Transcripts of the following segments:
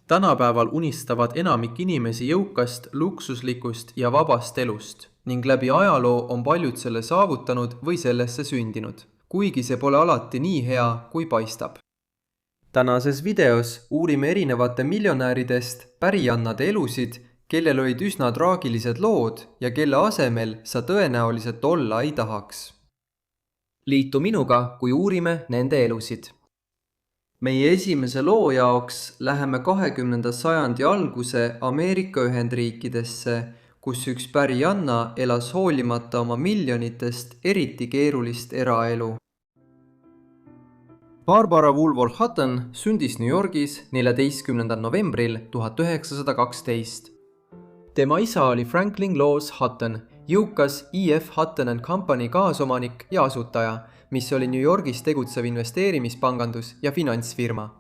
Tänapäeval unistavad enamik inimesi jõukast, luksuslikust ja vabast elust ning läbi ajaloo on paljud selle saavutanud või sellesse sündinud, kuigi see pole alati nii hea, kui paistab. Tänases videos uurime erinevate miljonääridest pärijannade elusid, kellel olid üsna traagilised lood ja kelle asemel sa tõenäoliselt olla ei tahaks. Liitu minuga, kui uurime nende elusid. Meie esimese loo jaoks läheme 20. sajandi alguse Ameerika Ühendriikidesse, kus üks pärijanna elas hoolimata oma miljonitest eriti keerulist eraelu. Barbara Woolworth-Hutton sündis New Yorgis 14. novembril 1912. Tema isa oli Franklin Laws Hutton, jõukas E.F. Hutton & Company kaasomanik ja asutaja, mis oli New Yorgis tegutsev investeerimispangandus ja finantsfirma.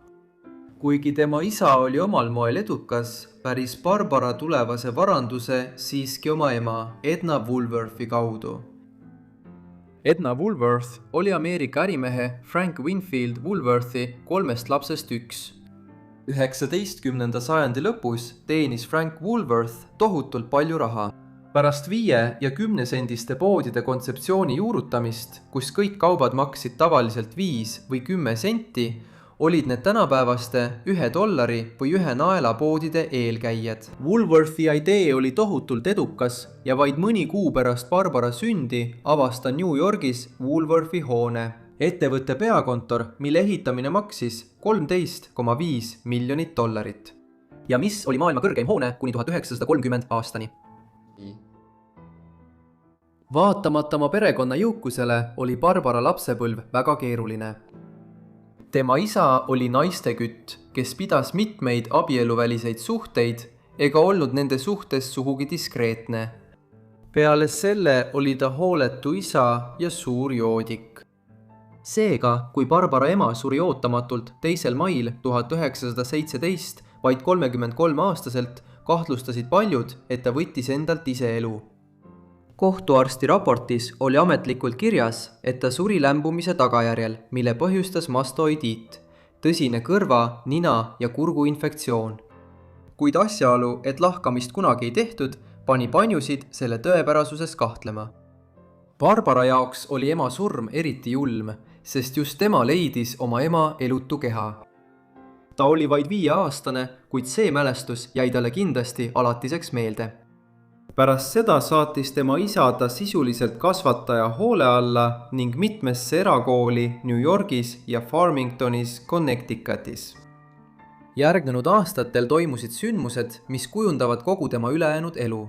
Kuigi tema isa oli omal moel edukas, päris Barbara tulevase varanduse siiski oma ema Edna Woolworthi kaudu. Edna Woolworth oli Ameerika ärimehe Frank Winfield Woolworthi 3 lapsest üks. 19. sajandi lõpus teenis Frank Woolworth tohutult palju raha. Pärast 5- ja 10-sendiste poodide kontseptsiooni juurutamist, kus kõik kaubad maksid tavaliselt 5 või 10 senti, olid need tänapäevaste $1 või 1 naela poodide eelkäijad. Woolworthi idee oli tohutult edukas ja vaid mõni kuu pärast Barbara sündi avastas New Yorgis Woolworthi hoone. Ettevõtte peakontor, mille ehitamine maksis $13,5 miljonit. Ja mis oli maailma kõrgeim hoone kuni 1930 aastani. Vaatamata oma perekonna jõukusele oli Barbara lapsepõlv väga keeruline. Tema isa oli naistekütt, kes pidas mitmeid abieluväliseid suhteid ega olnud nende suhtes sugugi diskreetne. Peale selle oli ta hooletu isa ja suur joodik. Seega, kui Barbara ema suri ootamatult 2. mail 1917 vaid 33-aastaselt, kahtlustasid paljud, et ta võttis endalt ise elu. Kohtuarsti raportis oli ametlikult kirjas, et ta suri lämbumise tagajärjel, mille põhjustas mastoidiit, tõsine kõrva, nina ja kurgu infektsioon. Kuid asjaolu, et lahkamist kunagi ei tehtud, pani paljusid selle tõepärasuses kahtlema. Barbara jaoks oli ema surm eriti julm, sest just tema leidis oma ema elutu keha. Ta oli vaid 5-aastane, kuid see mälestus jäi talle kindlasti alatiseks meelde. Pärast seda saatis tema isa ta sisuliselt kasvataja hoole alla ning mitmesse erakooli New Yorgis ja Farmingtonis, Connecticutis. Järgnenud aastatel toimusid sündmused, mis kujundavad kogu tema ülejäänud elu.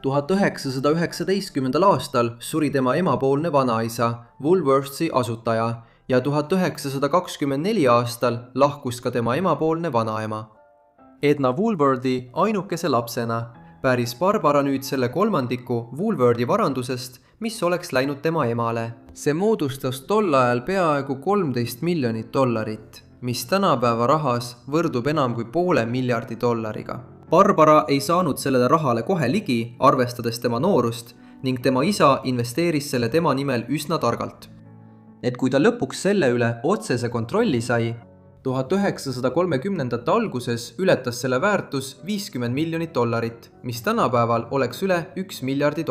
1919. aastal suri tema emapoolne vanaisa, Woolworthi asutaja, ja 1924 aastal lahkus ka tema emapoolne vanaema. Edna Woolworthi ainukese lapsena päris Barbara nüüd selle kolmandiku Woolworthi varandusest, mis oleks läinud tema emale. See moodustas tol ajal peaaegu $13 miljonit, mis tänapäeva rahas võrdub enam kui $500 miljardi. Barbara ei saanud sellele rahale kohe ligi, arvestades tema noorust, ning tema isa investeeris selle tema nimel üsna targalt. Et kui ta lõpuks selle üle otsese kontrolli sai, 1930. alguses ületas selle väärtus $50 miljonit, mis tänapäeval oleks üle $1 miljardi.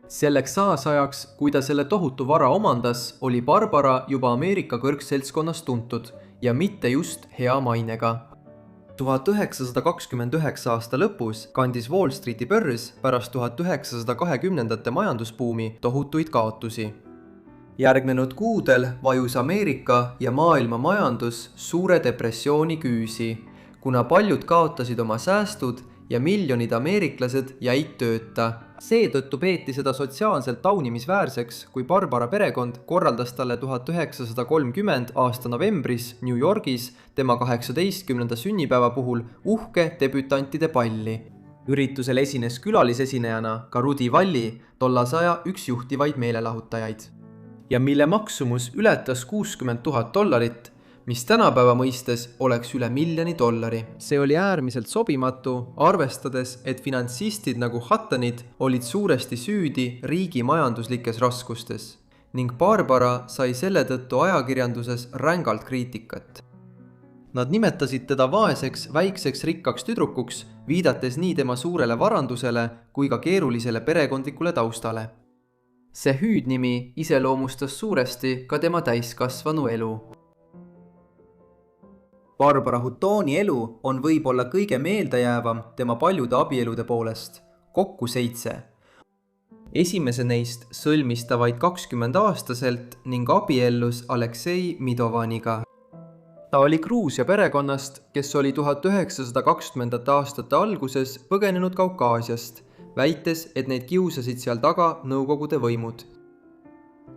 Selleks aasajaks, kui ta selle tohutu vara omandas, oli Barbara juba Ameerika kõrgseltskonnas tuntud ja mitte just hea mainega. 1929. aasta lõpus kandis Wall Streeti börs pärast 1920. majandusbuumi tohutuid kaotusi. Järgnenud kuudel vajus Ameerika ja maailma majandus suure depressiooni küüsi, kuna paljud kaotasid oma säästud ja miljonid ameeriklased jäid tööta. Seetõttu peeti seda sotsiaalselt taunimisväärseks, kui Barbara perekond korraldas talle 1930. aasta novembris New Yorgis tema 18. sünnipäeva puhul uhke debütantide palli. Üritusel esines külalisesinejana ka Rudy Valli, tollasaja üks juhtivaid meelelahutajaid. Ja mille maksumus ületas $60,000, mis tänapäeva mõistes oleks üle $1 miljoni. See oli äärmiselt sobimatu, arvestades, et finantsistid nagu Huttonid olid suuresti süüdi riigi majanduslikes raskustes ning Barbara sai selle tõttu ajakirjanduses rängalt kriitikat. Nad nimetasid teda vaeseks, väikseks rikkaks tüdrukuks, viidates nii tema suurele varandusele kui ka keerulisele perekondlikule taustale. See hüüdnimi iseloomustas suuresti ka tema täiskasvanu elu. Barbara Houtoni elu on võib-olla kõige meeldejäävam tema paljude abielude poolest, kokku 7. Esimese neist sõlmis ta vaid 20-aastaselt ning abiellus Aleksei Midovaniga. Ta oli Gruusia perekonnast, kes oli 1920. aastate alguses põgenenud Kaukaasiast, väites, et neid kiusasid seal taga Nõukogude võimud.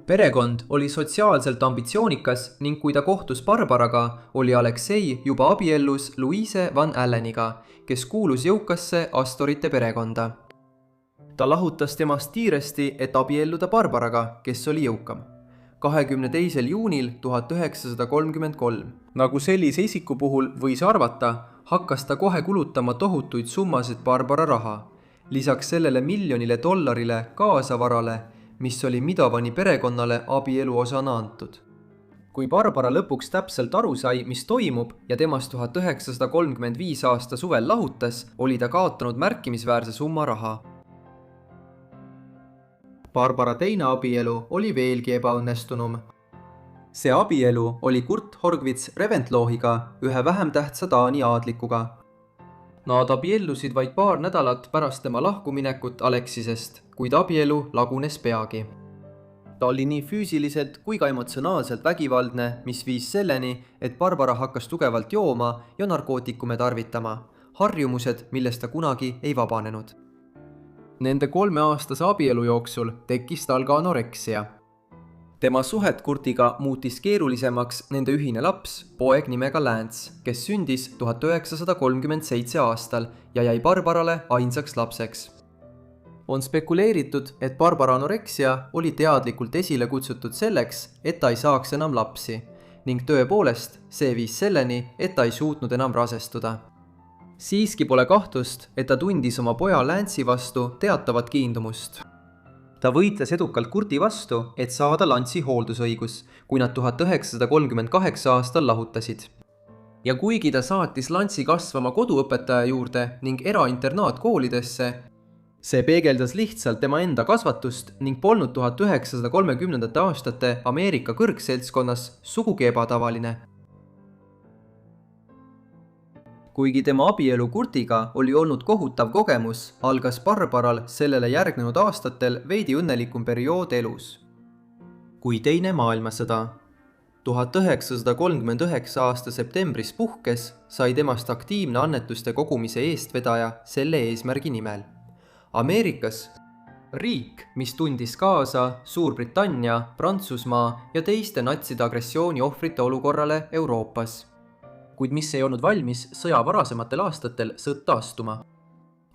Perekond oli sotsiaalselt ambitsioonikas ning kui ta kohtus Barbaraga, oli Aleksei juba abiellus Louise Van Alleniga, kes kuulus jõukasse Astorite perekonda. Ta lahutas temast kiiresti, et abielluda Barbaraga, kes oli jõukam. 22. juunil 1933. Nagu sellise isiku puhul võis arvata, hakkas ta kohe kulutama tohutuid summasid Barbara raha. Lisaks sellele $1 000 kaasavarale, mis oli Midovani perekonnale abielu osana antud. Kui Barbara lõpuks täpselt aru sai, mis toimub ja temast 1935. aasta suvel lahutas, oli ta kaotanud märkimisväärse summa raha. Barbara teine abielu oli veelgi ebaõnnestunum. See abielu oli Kurt Horgvits Reventlohiga, ühe vähem tähtsa Taani aadlikuga. Nad abiellusid vaid paar nädalat pärast tema lahkuminekut Aleksisest, kuid abielu lagunes peagi. Ta oli nii füüsiliselt kui ka emotsionaalselt vägivaldne, mis viis selleni, et Barbara hakkas tugevalt jooma ja narkootikume tarvitama, harjumused, millest ta kunagi ei vabanenud. Nende 3-aastase abielu jooksul tekkis tal ka anoreksia. Tema suhet Kurtiga muutis keerulisemaks nende ühine laps, poeg nimega Lance, kes sündis 1937 aastal ja jäi Barbarale ainsaks lapseks. On spekuleeritud, et Barbara anoreksia oli teadlikult esile kutsutud selleks, et ta ei saaks enam lapsi, ning tõepoolest see viis selleni, et ta ei suutnud enam rasestuda. Siiski pole kahtlust, et ta tundis oma poja Lance'i vastu teatavat kiindumust. Ta võitles edukalt Kurti vastu, et saada Lance'i hooldusõigus, kui nad 1938 aastal lahutasid. Ja kuigi ta saatis Lance'i kasvama koduõpetaja juurde ning erainternaatkoolidesse, see peegeldas lihtsalt tema enda kasvatust ning polnud 1930. aastate Ameerika kõrgseltskonnas sugugi ebatavaline. Kuigi tema abielu Kurtiga oli olnud kohutav kogemus, algas Barbaral sellele järgnenud aastatel veidi õnnelikum periood elus. Kui teine maailmasõda 1939. aasta septembris puhkes, sai temast aktiivne annetuste kogumise eestvedaja selle eesmärgi nimel. Ameerikas, riik, mis tundis kaasa Suurbritannia, Prantsusmaa ja teiste natside agressiooni ohvrite olukorrale Euroopas, kuid mis ei olnud valmis sõja varasematel aastatel sõtta astuma.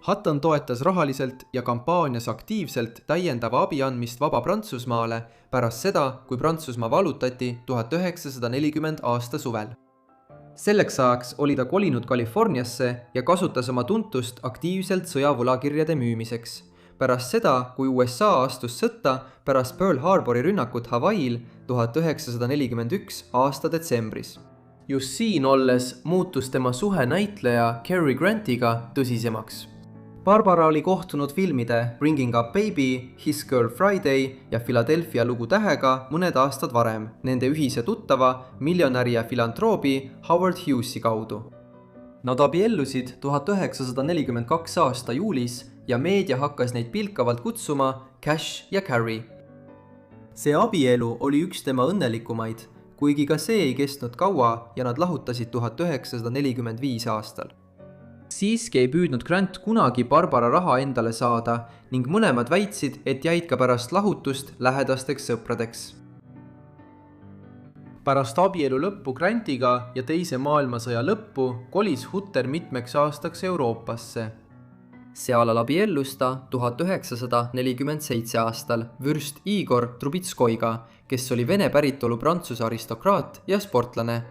Hutton toetas rahaliselt ja kampaanias aktiivselt täiendava abi andmist Vaba Prantsusmaale pärast seda, kui Prantsusmaa vallutati 1940 aasta suvel. Selleks ajaks oli ta kolinud Californiasse ja kasutas oma tuntust aktiivselt sõjavõlakirjade müümiseks. Pärast seda, kui USA astus sõtta pärast Pearl Harbori rünnakut Hawaii'l 1941 aasta detsembris. Just siin olles muutus tema suhe näitleja Cary Grantiga tõsisemaks. Barbara oli kohtunud filmide Bringing Up Baby, His Girl Friday ja Philadelphia lugu tähega mõned aastad varem, nende ühise tuttava, miljonäri ja filantroobi Howard Hughesi kaudu. Nad abiellusid 1942 aasta juulis ja meedia hakkas neid pilkavalt kutsuma Cash ja Carrie. See abielu oli üks tema õnnelikumaid, kuigi ka see ei kestnud kaua ja nad lahutasid 1945 aastal. Siiski ei püüdnud Grant kunagi Barbara raha endale saada ning mõlemad väitsid, et jäid ka pärast lahutust lähedasteks sõpradeks. Pärast abielu lõppu Grantiga ja teise maailmasõja lõppu kolis Hutter mitmeks aastaks Euroopasse. Sealal abiellus ta 1947 aastal vürst Igor Trubitskoiga, kes oli vene päritolu Prantsuse aristokraat ja sportlane.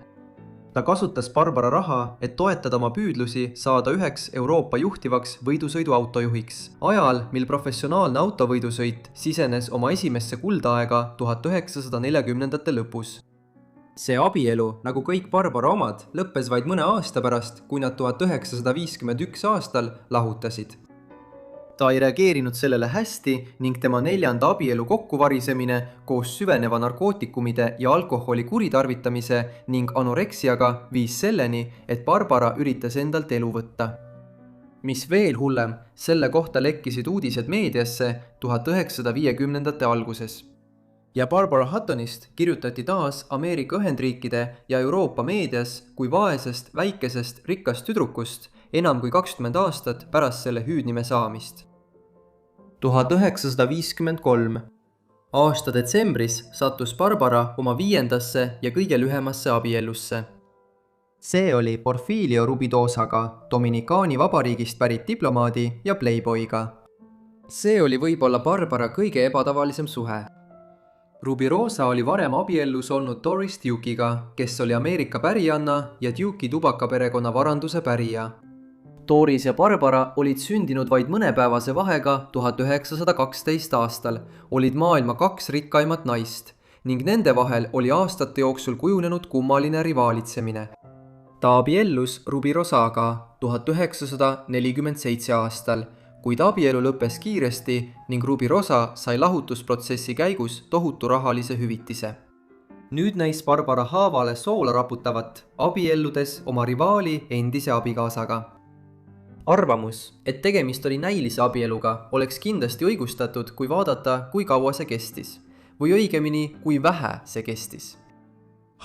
Ta kasutas Barbara raha, et toetada oma püüdlusi saada üheks Euroopa juhtivaks võidusõiduautojuhiks, ajal, mil professionaalne autovõidusõit sisenes oma esimesse kuldaaega 1940. lõpus. see abielu, nagu kõik Barbara omad, lõppes vaid mõne aasta pärast, kui nad 1951 aastal lahutasid. Ta ei reageerinud sellele hästi ning tema 4. abielu kokkuvarisemine koos süveneva narkootikumide ja alkoholi kuritarvitamise ning anoreksiaga viis selleni, et Barbara üritas endalt elu võtta. Mis veel hullem, selle kohta lekkisid uudised meediasse 1950ndate alguses. Ja Barbara Huttonist kirjutati taas Ameerika Ühendriikide ja Euroopa meedias kui vaesest, väikesest, rikkast tüdrukust enam kui 20 aastat pärast selle hüüdnime saamist. 1953. Aasta detsembris sattus Barbara oma 5. ja kõige lühemasse abiellusse. See oli Porfirio Rubidosaga, Dominikaani vabariigist pärit diplomaadi ja playboyga. See oli võib-olla Barbara kõige ebatavalisem suhe. Rubirosa oli varem abiellus olnud Doris Duke'iga, kes oli Ameerika pärijanna ja Duke'i tubakaperekonna varanduse pärija. Doris ja Barbara olid sündinud vaid mõnepäevase vahega 1912 aastal, olid maailma 2 rikkaimat naist ning nende vahel oli aastate jooksul kujunenud kummaline rivaalitsemine. Ta abiellus Rubirosaga 1947 aastal, kuid abielu lõppes kiiresti ning Rubirosa sai lahutusprotsessi käigus tohutu rahalise hüvitise. Nüüd näis Barbara haavale soola raputavat, abielludes oma rivaali endise abikaasaga. Arvamus, et tegemist oli näilise abieluga, oleks kindlasti õigustatud, kui vaadata, kui kaua see kestis. Või õigemini, kui vähe see kestis.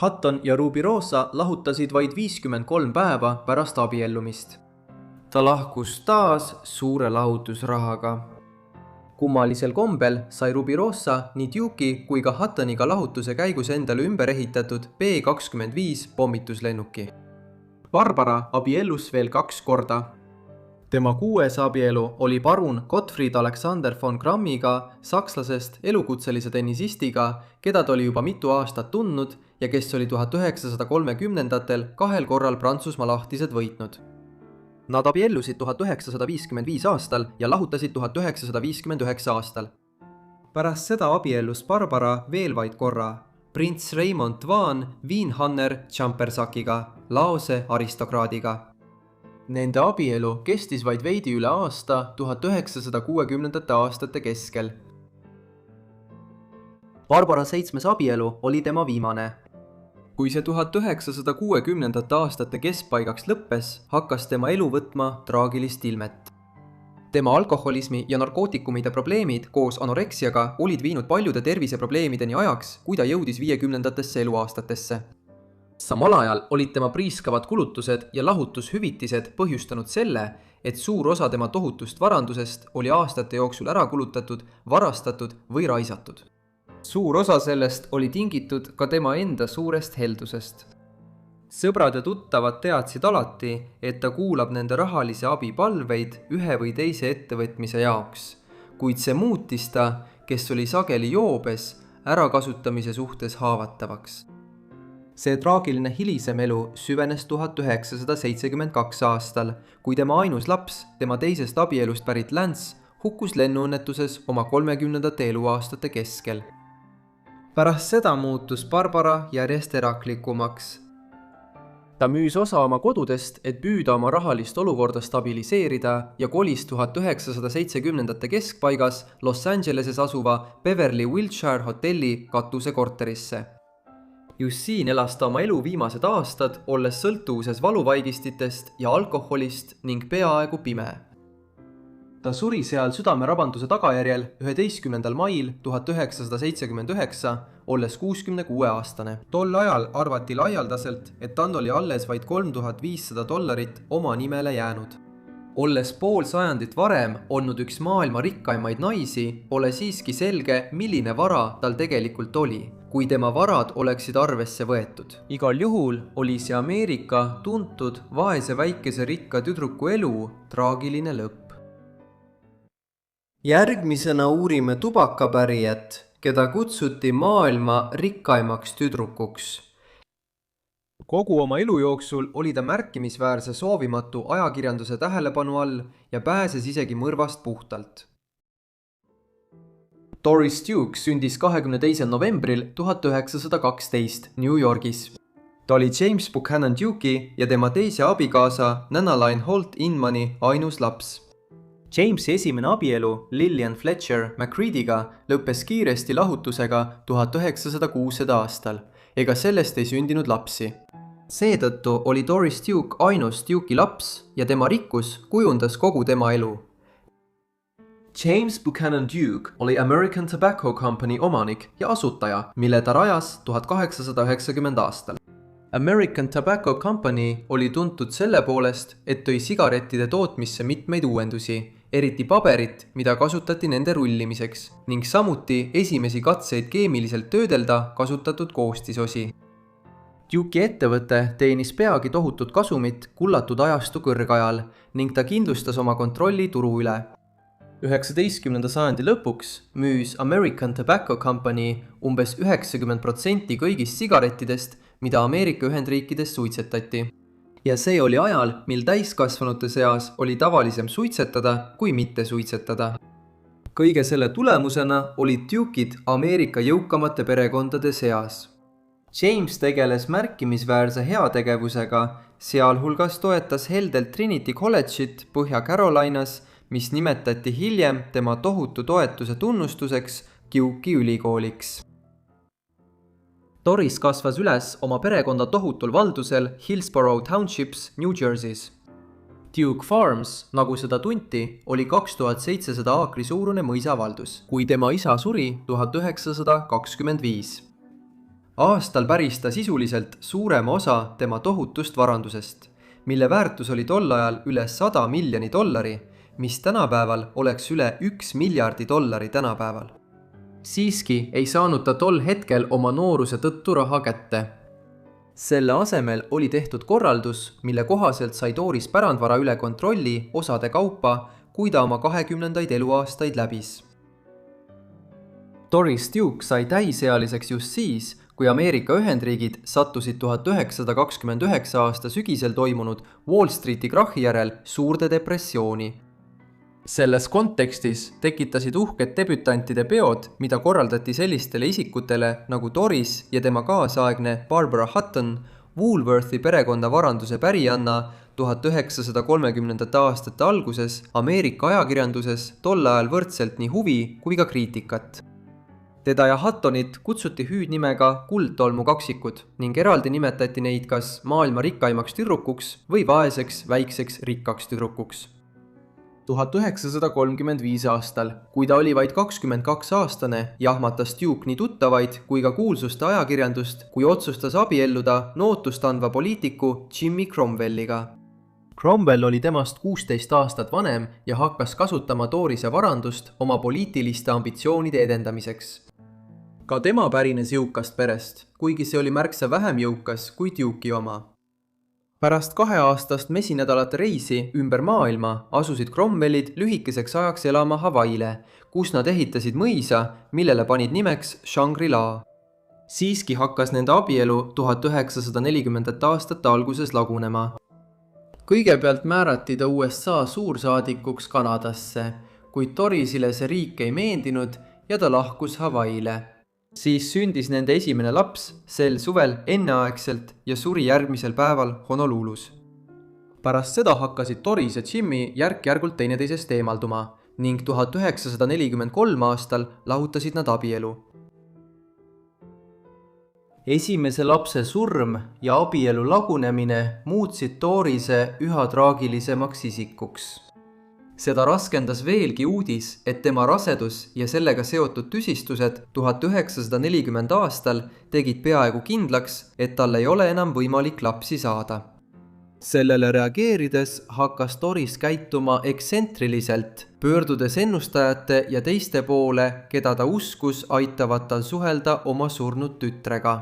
Hutton ja Rubirosa lahutasid vaid 53 päeva pärast abiellumist. Ta lahkus taas suure lahutusrahaga. Kummalisel kombel sai Rubirosa nii Duke'i kui ka Huttoniga lahutuse käigus endale ümber ehitatud B-25 pommituslennuki. Barbara abiellus veel 2 korda. Tema 6. abielu oli parun Gottfried Alexander von Grammiga, sakslasest elukutselise tennisistiga, keda ta oli juba mitu aastat tundnud ja kes oli 1930ndatel 2 korral Prantsusmaa lahtised võitnud. Nad abiellusid 1955 aastal ja lahutasid 1959 aastal. Pärast seda abiellus Barbara veel vaid korra, prints Raymond van Wienhanner-Champersakiga, Laose aristokraadiga. Nende abielu kestis vaid veidi üle aasta 1960ndate aastate keskel. Barbara 7. abielu oli tema viimane. Kui see 1960ndate aastate keskpaigaks lõppes, hakkas tema elu võtma traagilist ilmet. Tema alkoholismi ja narkootikumide probleemid koos anoreksiaga olid viinud paljude terviseprobleemideni ajaks, kui ta jõudis 50ndatesse eluaastatesse. Samal ajal olid tema priiskavad kulutused ja lahutushüvitised põhjustanud selle, et suur osa tema tohutust varandusest oli aastate jooksul ära kulutatud, varastatud või raisatud. Suur osa sellest oli tingitud ka tema enda suurest heldusest. Sõbrad ja tuttavad teadsid alati, et ta kuulab nende rahalise abi palveid ühe või teise ettevõtmise jaoks, kuid see muutis ta, kes oli sageli joobes, ärakasutamise suhtes haavatavaks. See traagiline hilisem elu süvenes 1972 aastal, kui tema ainus laps, tema teisest abielust pärit Lance, hukkus lennuõnnetuses oma 30ndate eluaastate keskel. Pärast seda muutus Barbara järjest eraklikumaks. Ta müüs osa oma kodudest, et püüda oma rahalist olukorda stabiliseerida ja kolis 1970ndate keskpaigas Los Angeleses asuva Beverly Wilshire hotelli katusekorterisse. Just siin elas ta oma elu viimased aastad, olles sõltuvuses valuvaigistitest ja alkoholist ning peaaegu pime. Ta suri seal südamerabanduse tagajärjel 11. mail 1979, olles 66-aastane. Tol ajal arvati laialdaselt, et tal oli alles vaid $3500 oma nimele jäänud. Olles pool sajandit varem olnud üks maailma rikkaimaid naisi, pole siiski selge, milline vara tal tegelikult oli, kui tema varad oleksid arvesse võetud. Igal juhul oli see Ameerika tuntud vaese väikese rikka tüdruku elu traagiline lõpp. Järgmisena uurime tubakapärijat, keda kutsuti maailma rikkaimaks tüdrukuks. Kogu oma elu jooksul oli ta märkimisväärse soovimatu ajakirjanduse tähelepanu all ja pääses isegi mõrvast puhtalt. Doris Duke sündis 22. novembril 1912 New Yorgis. Ta oli James Buchanan Duke'i ja tema teise abikaasa Nanaline Holt Inmani ainus laps. Jamesi esimene abielu Lillian Fletcher McCready'ga lõppes kiiresti lahutusega 1906. aastal, ega sellest ei sündinud lapsi. Seetõttu oli Doris Duke ainus Duke'i laps ja tema rikkus kujundas kogu tema elu. James Buchanan Duke oli American Tobacco Company omanik ja asutaja, mille ta rajas 1890. aastal. American Tobacco Company oli tuntud selle poolest, et tõi sigarettide tootmisse mitmeid uuendusi, eriti paberit, mida kasutati nende rullimiseks, ning samuti esimesi katseid keemiliselt töödelda kasutatud koostisosi. Duke'i ettevõte teenis peagi tohutut kasumit kullatud ajastu kõrgajal ning ta kindlustas oma kontrolli turu üle. 19. sajandi lõpuks müüs American Tobacco Company umbes 90% kõigist sigarettidest, mida Ameerika Ühendriikides suitsetati. Ja see oli ajal, mil täiskasvanute seas oli tavalisem suitsetada kui mitte suitsetada. Kõige selle tulemusena olid Duke'id Ameerika jõukamate perekondade seas. James tegeles märkimisväärse heategevusega, sealhulgas toetas heldelt Trinity College'it Põhja-Carolinas, mis nimetati hiljem tema tohutu toetuse tunnustuseks Duke'i ülikooliks. Doris kasvas üles oma perekonna tohutul valdusel Hillsborough Townships, New Jersey's. Duke Farms, nagu seda tunti, oli 2700 aakri suurune mõisavaldus, kui tema isa suri 1925. Aastal päris ta sisuliselt suurema osa tema tohutust varandusest, mille väärtus oli tol ajal üle $100 miljonit, mis tänapäeval oleks üle $1 miljardi tänapäeval. Siiski ei saanud ta tol hetkel oma nooruse tõttu raha kätte. Selle asemel oli tehtud korraldus, mille kohaselt sai Doris pärandvara üle kontrolli osade kaupa, kui ta oma 20. eluaastaid läbis. Doris Duke sai täisealiseks just siis, kui Ameerika Ühendriigid sattusid 1929. aasta sügisel toimunud Wall Streeti krahhi järel suurde depressiooni. Selles kontekstis tekitasid uhked debütantide peod, mida korraldati sellistele isikutele nagu Doris ja tema kaasaegne Barbara Hutton, Woolworthi perekonna varanduse pärijanna 1930. aastate alguses Ameerika ajakirjanduses tol ajal võrdselt nii huvi kui ka kriitikat. Teda ja Huttonit kutsuti hüüdnimega kuldtolmu kaksikud ning eraldi nimetati neid kas maailma rikkaimaks tüdrukuks või vaeseks väikseks rikkaks tüdrukuks. 1935. aastal, kui ta oli vaid 22 aastane, jahmatas Duke nii tuttavaid kui ka kuulsuste ajakirjandust, kui otsustas abielluda nootust andva poliitiku Jimmy Cromwelliga. Cromwell oli temast 16 aastat vanem ja hakkas kasutama Dorise varandust oma poliitiliste ambitsioonide edendamiseks. Ka tema pärines jõukast perest, kuigi see oli märksa vähem jõukas kui Duke'i oma. Pärast 2-aastast mesinädalate reisi ümber maailma asusid Cromwellid lühikeseks ajaks elama Hawaiile, kus nad ehitasid mõisa, millele panid nimeks Shangri-La. Siiski hakkas nende abielu 1940. aastate alguses lagunema. Kõigepealt määrati ta USA suursaadikuks Kanadasse, kuid Dorisile see riik ei meeldinud ja ta lahkus Hawaiile. Siis sündis nende esimene laps sel suvel enneaegselt ja suri järgmisel päeval Honolulus. Pärast seda hakkasid Doris ja Jimmy järk-järgult teineteisest eemalduma ning 1943 aastal lahutasid nad abielu. Esimese lapse surm ja abielu lagunemine muutsid Dorise üha traagilisemaks isikuks. Seda raskendas veelgi uudis, et tema rasedus ja sellega seotud tüsistused 1940. aastal tegid peaaegu kindlaks, et tal ei ole enam võimalik lapsi saada. Sellele reageerides hakkas Doris käituma eksentriliselt, pöördudes ennustajate ja teiste poole, keda ta uskus aitavat tal suhelda oma surnud tütrega.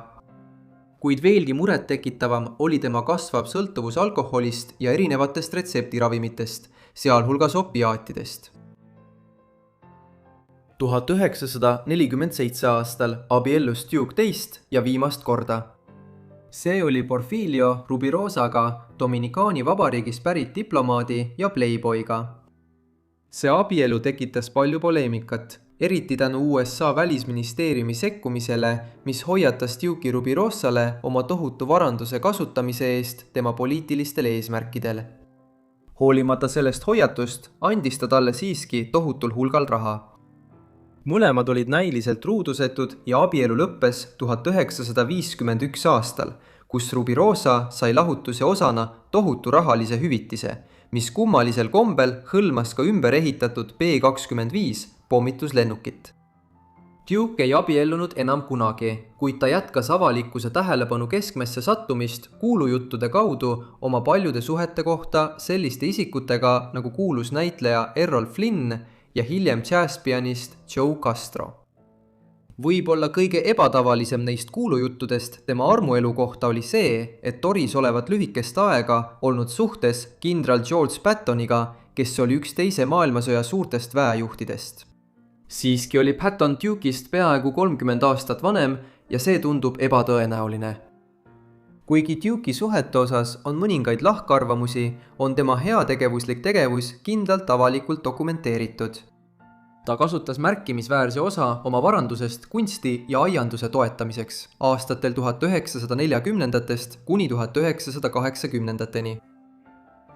Kuid veelgi muret tekitavam oli tema kasvav sõltuvus alkoholist ja erinevatest retseptiravimitest, sealhulgas opiaatidest. 1947 aastal abiellus Duke teist ja viimast korda. See oli Porfirio Rubirosaga, Dominikaani vabariigist pärit diplomaadi ja playboyga. See abielu tekitas palju poleemikat, eriti tänu USA välisministeeriumi sekkumisele, mis hoiatas Duke'i Rubirosale oma tohutu varanduse kasutamise eest tema poliitilistel eesmärkidel. Hoolimata sellest hoiatust andis ta talle siiski tohutul hulgal raha. Mõlemad olid näiliselt ruudusetud ja abielu lõppes 1951 aastal, kus Rubirosa sai lahutuse osana tohutu rahalise hüvitise, mis kummalisel kombel hõlmas ka ümber ehitatud B-25 pommituslennukit. Duke ei abiellunud enam kunagi, kuid ta jätkas avalikkuse tähelepanu keskmesse sattumist kuulujuttude kaudu oma paljude suhete kohta selliste isikutega nagu kuulus näitleja Errol Flynn ja hiljem džässpianist Joe Castro. Võib-olla kõige ebatavalisem neist kuulujuttudest tema armuelu kohta oli see, et Doris olevat lühikest aega olnud suhtes kindral George Pattoniga, kes oli üks teise maailmasõja suurtest väejuhtidest. Siiski oli Patton Duke'ist peaaegu 30 aastat vanem ja see tundub ebatõenäoline. Kuigi Duke'i suhete osas on mõningaid lahkarvamusi, on tema heategevuslik tegevus kindlalt avalikult dokumenteeritud. Ta kasutas märkimisväärse osa oma varandusest kunsti ja aianduse toetamiseks aastatel 1940-ndatest kuni 1980-ndateni.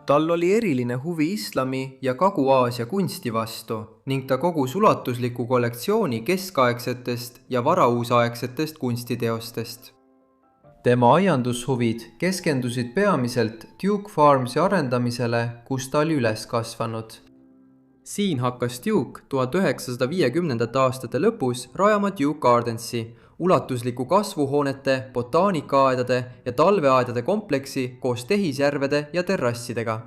Tal oli eriline huvi islami ja Kagu-Aasia kunsti vastu ning ta kogus ulatusliku kollektsiooni keskaegsetest ja varauusaegsetest kunstiteostest. Tema aiandushuvid keskendusid peamiselt Duke Farmsi arendamisele, kus ta oli üles kasvanud. Siin hakkas Duke 1950. aastate lõpus rajama Duke Gardensi, ulatusliku kasvuhoonete, botaanikaaedade ja talveaedade kompleksi koos tehisjärvede ja terrassidega.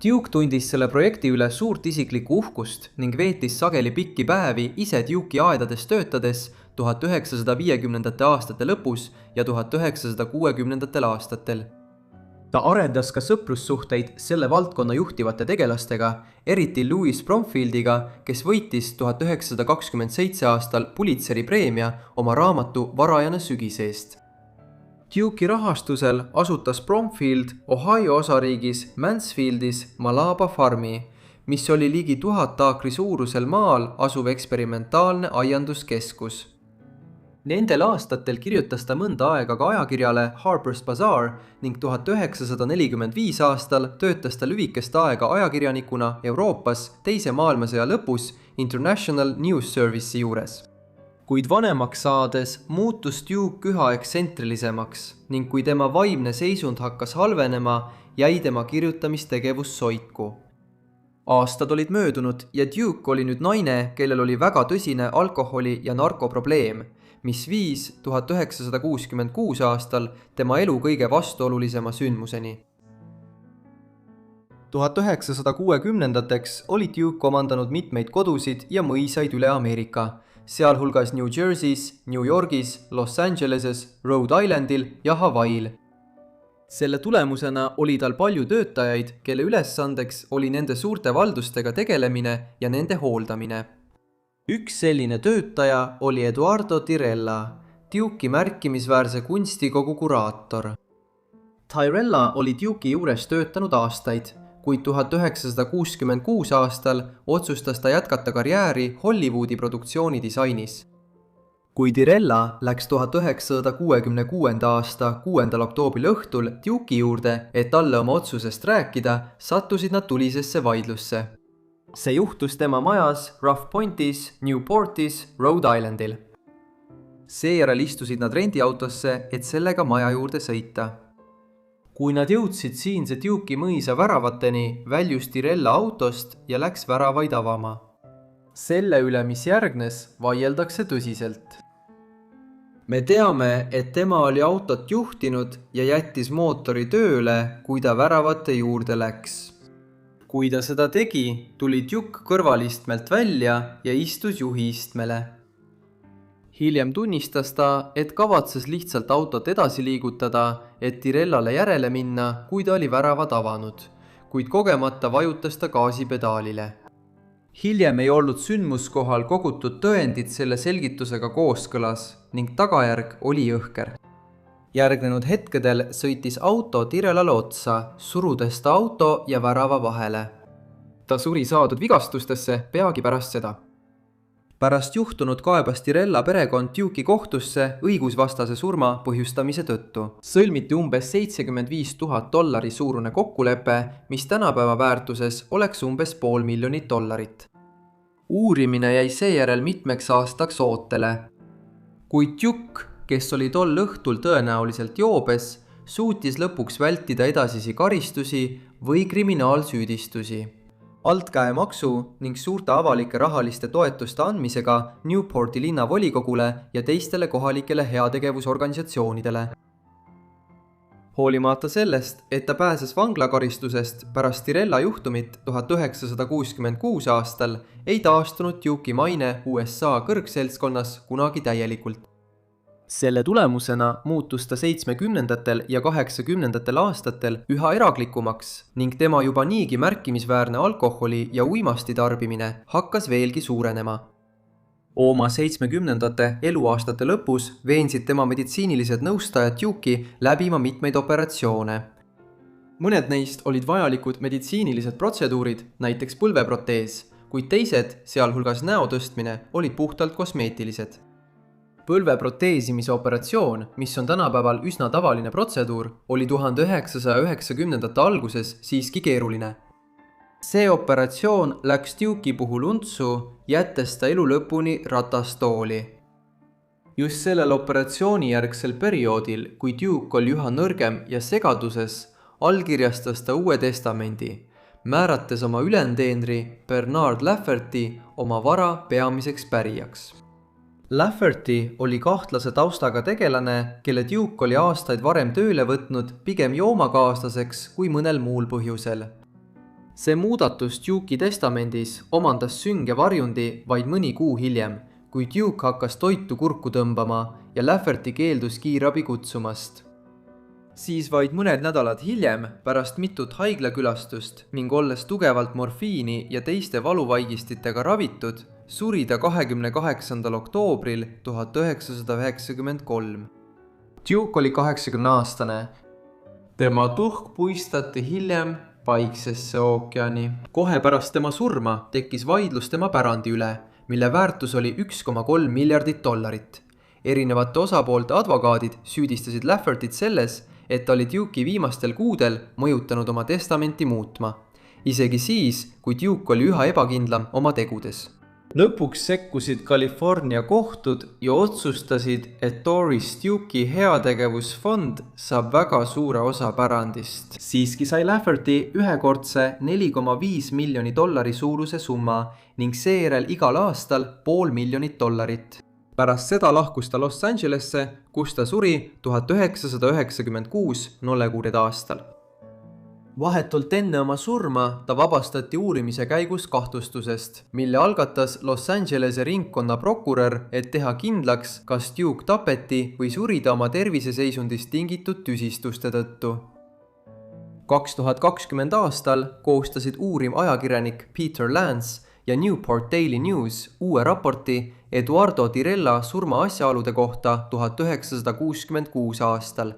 Duke tundis selle projekti üle suurt isiklikku uhkust ning veetis sageli pikki päevi ise Duke'i aedades töötades 1950. aastate lõpus ja 1960. aastatel. Ta arendas ka sõprussuhteid selle valdkonna juhtivate tegelastega, eriti Louis Bromfieldiga, kes võitis 1927 aastal Pulitzeri preemia oma raamatu Varajane sügis eest. Duke'i rahastusel asutas Bromfield Ohio osariigis Mansfieldis Malaba farmi, mis oli ligi 1000 aakri suurusel maal asuv eksperimentaalne aianduskeskus. Nendel aastatel kirjutas ta mõnda aega ka ajakirjale Harper's Bazaar ning 1945 aastal töötas ta lühikest aega ajakirjanikuna Euroopas teise maailmasõja lõpus International News Service'i juures. Kuid vanemaks saades muutus Duke üha eksentrilisemaks ning kui tema vaimne seisund hakkas halvenema, jäi tema kirjutamistegevus soiku. Aastad olid möödunud ja Duke oli nüüd naine, kellel oli väga tõsine alkoholi- ja narkoprobleem, mis viis 1966 aastal tema elu kõige vastuolulisema sündmuseni. 1960-ndateks oli Duke omandanud mitmeid kodusid ja mõisaid üle Ameerika, sealhulgas New Jersey's, New Yorgis, Los Angeleses, Rhode Islandil ja Hawaii'l. Selle tulemusena oli tal palju töötajaid, kelle ülesandeks oli nende suurte valdustega tegelemine ja nende hooldamine. Üks selline töötaja oli Eduardo Tirella, Duke'i märkimisväärse kunstikogu kuraator. Tirella oli Duke'i juures töötanud aastaid, kuid 1966 aastal otsustas ta jätkata karjääri Hollywoodi produktsiooni disainis. Kui Tirella läks 1966. aasta 6. oktoobril õhtul Duke'i juurde, et talle oma otsusest rääkida, sattusid nad tulisesse vaidlusse. See juhtus tema majas Rough Pointis, Newportis, Rhode Islandil. Seejärel istusid nad rendiautosse, et sellega maja juurde sõita. Kui nad jõudsid siinse Duke'i mõisa väravateni, väljus Tirella autost ja läks väravaid avama. Selle üle, mis järgnes, vaieldakse tõsiselt. Me teame, et tema oli autot juhtinud ja jättis mootori tööle, kui ta väravate juurde läks. Kui ta seda tegi, tuli Duke kõrvalistmelt välja ja istus juhiistmele. Hiljem tunnistas ta, et kavatses lihtsalt autot edasi liigutada, et Tirellale järele minna, kui ta oli väravad avanud, kuid kogemata vajutas ta gaasipedaalile. Hiljem ei olnud sündmuskohal kogutud tõendid selle selgitusega kooskõlas ning tagajärg oli jõhker. Järgnenud hetkedel sõitis auto Tirellale otsa, surudes ta auto ja värava vahele. Ta suri saadud vigastustesse peagi pärast seda. Pärast juhtunut kaebas Tirella perekond Duke'i kohtusse õigusvastase surma põhjustamise tõttu. Sõlmiti umbes $75,000 suurune kokkulepe, mis tänapäeva väärtuses oleks umbes $500 000. Uurimine jäi seejärel mitmeks aastaks ootele. Kuid Duke, kes oli tol õhtul tõenäoliselt joobes, suutis lõpuks vältida edasisi karistusi või kriminaalsüüdistusi. Altkäemaksu ning suurte avalike rahaliste toetuste andmisega Newporti linnavolikogule ja teistele kohalikele heategevusorganisatsioonidele. Hoolimata sellest, et ta pääses vanglakaristusest pärast Tirella juhtumit 1966 aastal, ei taastunud Duke'i maine USA kõrgseltskonnas kunagi täielikult. Selle tulemusena muutus ta 70. ja 80. aastatel üha eraglikumaks ning tema juba niigi märkimisväärne alkoholi ja uimasti tarbimine hakkas veelgi suurenema. Oma 70. eluaastate lõpus veensid tema meditsiinilised nõustajad Duke'i läbima mitmeid operatsioone. Mõned neist olid vajalikud meditsiinilised protseduurid, näiteks põlveprotees, kuid teised, sealhulgas näo tõstmine, olid puhtalt kosmeetilised. Põlveproteesimise operatsioon, mis on tänapäeval üsna tavaline protseduur, oli 1990. alguses siiski keeruline. See operatsioon läks Duke'i puhul untsu, jättes ta elu lõpuni ratastooli. Just sellel operatsioonijärgsel perioodil, kui Duke oli üha nõrgem ja segaduses, allkirjastas ta Uue Testamendi, määrates oma ülenteenri Bernard Lafferty oma vara peamiseks pärijaks. Lafferty oli kahtlase taustaga tegelane, kelle Duke oli aastaid varem tööle võtnud pigem joomakaaslaseks kui mõnel muul põhjusel. See muudatus Duke'i testamendis omandas sünge varjundi vaid mõni kuu hiljem, kui Duke hakkas toitu kurku tõmbama ja Lafferty keeldus kiirabi kutsumast. Siis vaid mõned nädalad hiljem, pärast mitut haiglakülastust ning olles tugevalt morfiini ja teiste valuvaigistitega ravitud, suri ta 28. oktoobril 1993. Duke oli 80-aastane. Tema tuhk puistati hiljem Vaiksesse ookeani. Kohe pärast tema surma tekkis vaidlus tema pärandi üle, mille väärtus oli $1,3 miljardit. Erinevate osapoolte advokaadid süüdistasid Laffertyt selles, et ta oli Duke'i viimastel kuudel mõjutanud oma testamenti muutma. Isegi siis, kui Duke oli üha ebakindlam oma tegudes. Lõpuks sekkusid California kohtud ja otsustasid, et Doris Duke'i heategevusfond saab väga suure osa pärandist. Siiski sai Lafferty ühekordse $4,5 miljoni suuruse summa ning seejärel igal aastal $500 000. Pärast seda lahkus ta Los Angelesse, kus ta suri 1996 nolekuured aastal. Vahetult enne oma surma ta vabastati uurimise käigus kahtlustusest, mille algatas Los Angelese ringkonna prokurör, et teha kindlaks, kas Duke tapeti või suri ta oma terviseseisundist tingitud tüsistuste tõttu. 2020 aastal koostasid uurim ajakirjanik Peter Lance ja Newport Daily News uue raporti Eduardo Tirella surma asjaolude kohta 1966 aastal.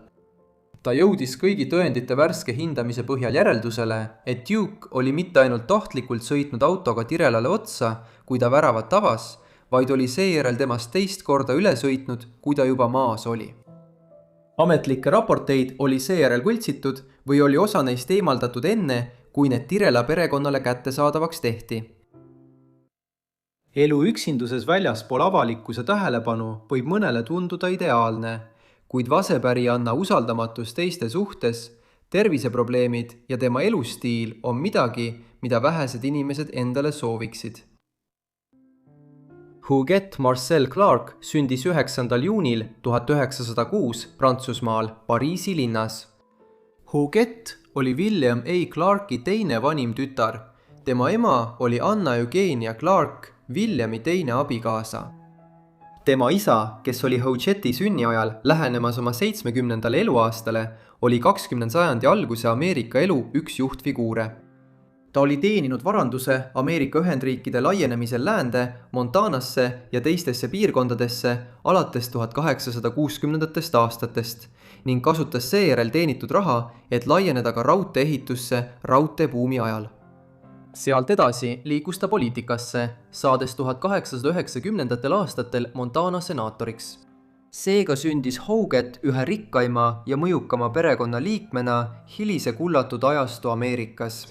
Ta jõudis kõigi tõendite värske hindamise põhjal järeldusele, et Duke oli mitte ainult tahtlikult sõitnud autoga Tirellale otsa, kui ta väravat avas, vaid oli seejärel temast teist korda üle sõitnud, kui ta juba maas oli. Ametlikke raporteid oli seejärel võltsitud või oli osa neist eemaldatud enne, kui need Tirella perekonnale kättesaadavaks tehti. Elu üksinduses väljaspool avalikkuse tähelepanu võib mõnele tunduda ideaalne, kuid vasepärijanna usaldamatus teiste suhtes, terviseprobleemid ja tema elustiil on midagi, mida vähesed inimesed endale sooviksid. Huguette Marcel Clark sündis 9. juunil 1906 Prantsusmaal Pariisi linnas. Huguette oli William A. Clarki teine vanim tütar. Tema ema oli Anna Eugenia Clark, Williami teine abikaasa. Tema isa, kes oli Huguette'i sünniajal lähenemas oma 70. eluaastale, oli 20. sajandi alguse Ameerika elu üks juhtfiguure. Ta oli teeninud varanduse Ameerika Ühendriikide laienemisel läände, Montanasse ja teistesse piirkondadesse alates 1860. aastatest ning kasutas seejärel teenitud raha, et laieneda ka raudteeehitusse raudteebuumi ajal. sealt edasi liikus ta poliitikasse, saades 1890. aastatel Montana senaatoriks. Seega sündis Hougett ühe rikkaima ja mõjukama perekonna liikmena hilise kullatud ajastu Ameerikas.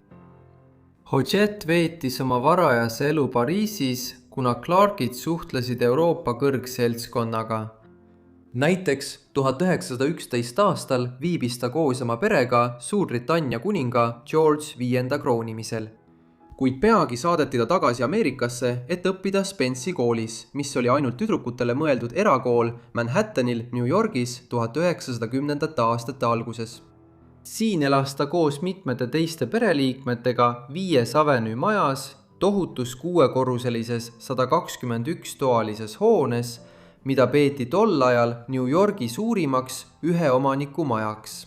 Hougett veetis oma varajase elu Pariisis, kuna Clarkid suhtlesid Euroopa kõrgseltskonnaga. Näiteks 1911. aastal viibis ta koos oma perega Suurbritannia kuninga George V kroonimisel. Kuid peagi saadeti ta tagasi Ameerikasse, et õppida Spence'i koolis, mis oli ainult tüdrukutele mõeldud erakool Manhattanil, New Yorgis 1910. aastate alguses. Siin elas ta koos mitmete teiste pereliikmetega 5 Avenue majas, tohutus 6-korruselises 121 toalises hoones, mida peeti tol ajal New Yorgi suurimaks ühe omaniku majaks.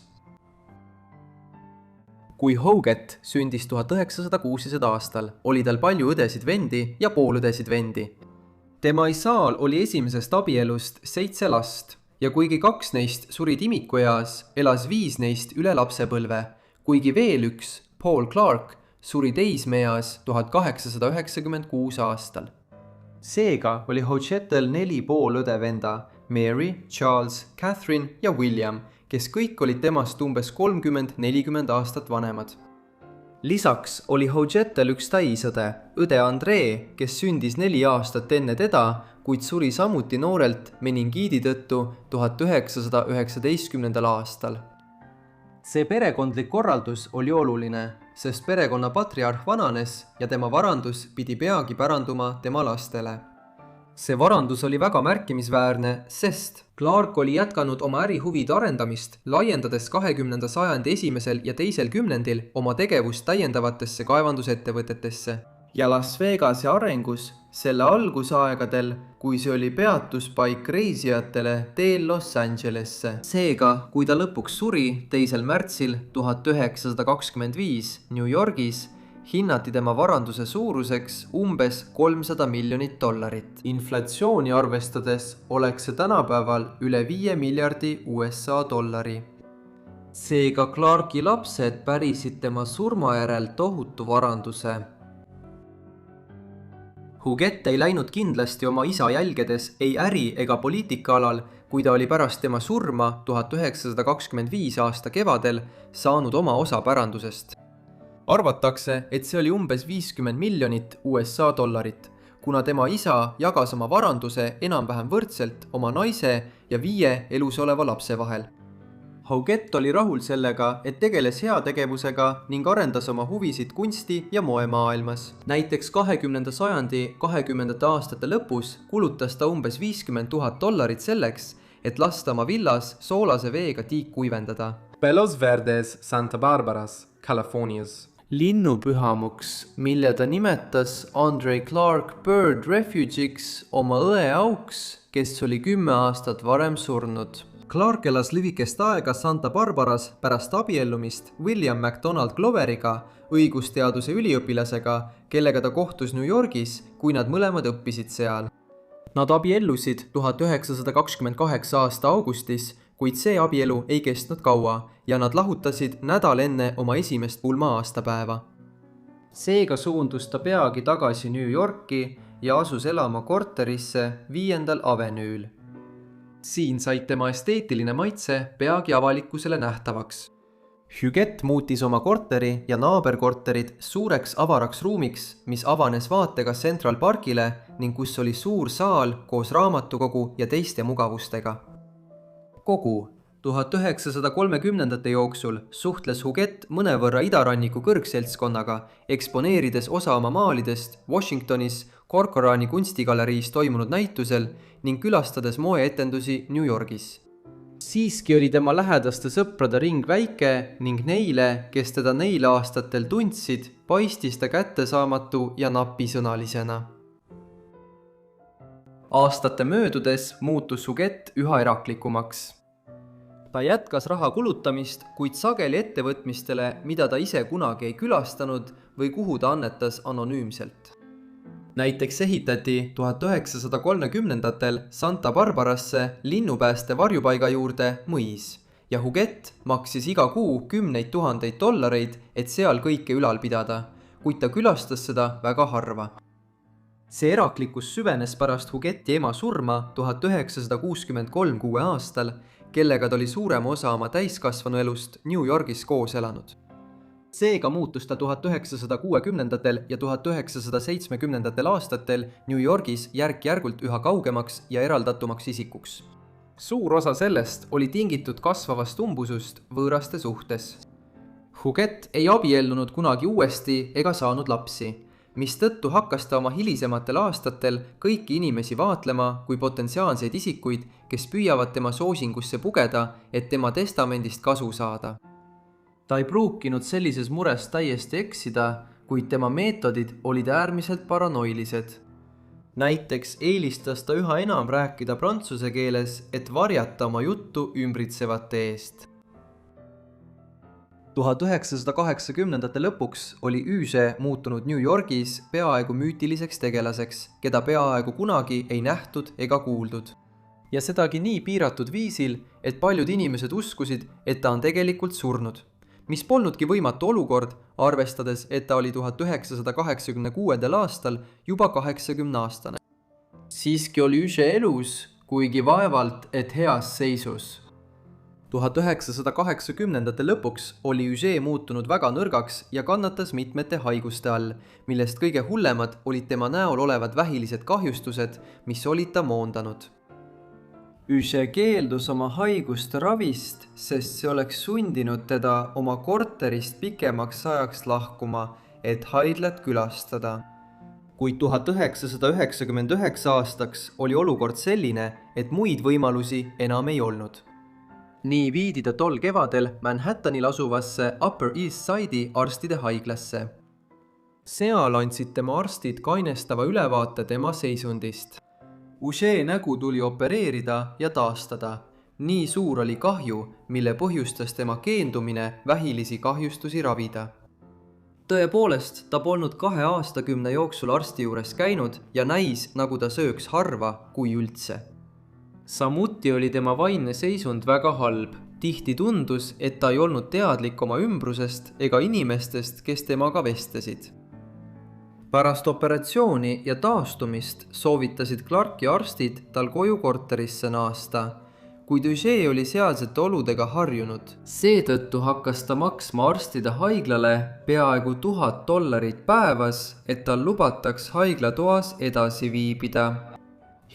Kui Hougett sündis 1916. aastal, oli tal palju õdesid-vendi ja poolõdesid vendi. Tema isaal oli esimesest abielust 7 last ja kuigi 2 neist surid imikueas, elas 5 neist üle lapsepõlve, kuigi veel üks, Paul Clark, suri teismeeas 1896 aastal. Seega oli Hougettel 4 poolõde-venda, Mary, Charles, Catherine ja William, kes kõik olid temast umbes 30-40 aastat vanemad. Lisaks oli Hougettel üks täisõde, õde Andree, kes sündis 4 aastat enne teda, kuid suri samuti noorelt meningiidi tõttu 1919. aastal. See perekondlik korraldus oli oluline, sest perekonna patriarh vananes ja tema varandus pidi peagi päranduma tema lastele. See varandus oli väga märkimisväärne, sest Clark oli jätkanud oma ärihuvide arendamist, laiendades 20. sajandi esimesel ja teisel kümnendil oma tegevust täiendavatesse kaevandusettevõtetesse. Ja Las Vegase arengus, selle algusaegadel, kui see oli peatuspaik reisijatele teel Los Angelesse. Seega, kui ta lõpuks suri 2. märtsil 1925 New Yorgis, hinnati tema varanduse suuruseks umbes $300 miljonit. Inflatsiooni arvestades oleks see tänapäeval üle $5 miljardi USA. Seega Clarki lapsed pärisid tema surma järel tohutu varanduse. Hougett ei läinud kindlasti oma isa jälgedes ei äri- ega poliitikaalal, kui ta oli pärast tema surma 1925 aasta kevadel saanud oma osa pärandusest. Arvatakse, et see oli umbes $50 miljonit USA, kuna tema isa jagas oma varanduse enam-vähem võrdselt oma naise ja 5 elus oleva lapse vahel. Hougett oli rahul sellega, et tegeles heategevusega ning arendas oma huvisid kunsti- ja moemaailmas. Näiteks 20. sajandi 20. aastate lõpus kulutas ta umbes $50 000 selleks, et lasta oma villas soolase veega tiik kuivendada. Palos Verdes, Santa Barbaras, Californias. Linnupühamuks, mille ta nimetas Andre Clark Bird Refuge'iks oma õe auks, kes oli 10 aastat varem surnud. Clark elas lühikest aega Santa Barbaras pärast abiellumist William McDonald Gloveriga, õigusteaduse üliõpilasega, kellega ta kohtus New Yorgis, kui nad mõlemad õppisid seal. Nad abiellusid 1928 aasta augustis, kuid see abielu ei kestnud kaua ja nad lahutasid nädal enne oma esimest pulma-aastapäeva. Seega suundus ta peagi tagasi New Yorki ja asus elama korterisse 5. Avenue'l. Siin said tema esteetiline maitse peagi avalikkusele nähtavaks. Hougett muutis oma korteri ja naaberkorterid suureks avaraks ruumiks, mis avanes vaatega Central Parkile ning kus oli suur saal koos raamatukogu ja teiste mugavustega. Kogu 1930. jooksul suhtles Hougett mõnevõrra idaranniku kõrgseltskonnaga, eksponeerides osa oma maalidest Washingtonis Corcorani kunstigaleriis toimunud näitusel ning külastades moeetendusi New Yorgis. Siiski oli tema lähedaste sõprade ring väike ning neile, kes teda neil aastatel tundsid, paistis ta kättesaamatu ja napisõnalisena. Aastate möödudes muutus Hougett üha eraklikumaks. Ta jätkas raha kulutamist, kuid sageli ettevõtmistele, mida ta ise kunagi ei külastanud või kuhu ta annetas anonüümselt. Näiteks ehitati 1930-ndatel Santa Barbarasse linnupääste varjupaiga juurde mõis ja Hougett maksis iga kuu $10,000, et seal kõike ülal pidada, kuid ta külastas seda väga harva. See eraklikkus süvenes pärast Huguetti ema surma 1963 6 aastal, kellega ta oli suurema osa oma täiskasvanu elust New Yorgis koos elanud. Seega muutus ta 1960ndatel ja 1970ndatel aastatel New Yorgis järk-järgult üha kaugemaks ja eraldatumaks isikuks. Suur osa sellest oli tingitud kasvavast umbusust võõraste suhtes. Huguette ei abiellunud kunagi uuesti ega saanud lapsi, mistõttu hakkas ta oma hilisematel aastatel kõiki inimesi vaatlema kui potentsiaalseid isikuid, kes püüavad tema soosingusse pugeda, et tema testamendist kasu saada. Ta ei pruukinud sellises mures täiesti eksida, kuid tema meetodid olid äärmiselt paranoilised. Näiteks eelistas ta üha enam rääkida prantsuse keeles, et varjata oma juttu ümbritsevate eest. 1980ndate lõpuks oli Üüse muutunud New Yorgis peaaegu müütiliseks tegelaseks, keda peaaegu kunagi ei nähtud ega kuuldud. Ja sedagi nii piiratud viisil, et paljud inimesed uskusid, et ta on tegelikult surnud, mis polnudki võimatu olukord, arvestades, et ta oli 1986. aastal juba 80-aastane. Siiski oli Üüse elus, kuigi vaevalt, et heas seisus. 1980ndate lõpuks oli Üüse muutunud väga nõrgaks ja kannatas mitmete haiguste all, millest kõige hullemad olid tema näol olevad vähilised kahjustused, mis olid ta moondanud. Üüse keeldus oma haiguste ravist, sest see oleks sundinud teda oma korterist pikemaks ajaks lahkuma, et haiglat külastada. Kuid 1999 aastaks oli olukord selline, et muid võimalusi enam ei olnud. Nii viidi ta tol kevadel Manhattanil asuvasse Upper East Side'i arstide haiglasse. Seal andsid tema arstid kainestava ülevaate tema seisundist. Üüse nägu tuli opereerida ja taastada. Nii suur oli kahju, mille põhjustas tema keendumine vähilisi kahjustusi ravida. Tõepoolest, ta polnud 2 aastakümne jooksul arsti juures käinud ja näis, nagu ta sööks harva, kui üldse. Samuti oli tema vaimne seisund väga halb. Tihti tundus, et ta ei olnud teadlik oma ümbrusest ega inimestest, kes temaga vestlesid. Pärast operatsiooni ja taastumist soovitasid Clarki arstid tal koju korterisse naasta, kuid Üüse oli sealsete oludega harjunud. Seetõttu hakkas ta maksma arstide haiglale peaaegu $1000 päevas, et tal lubataks haiglatoas edasi viibida.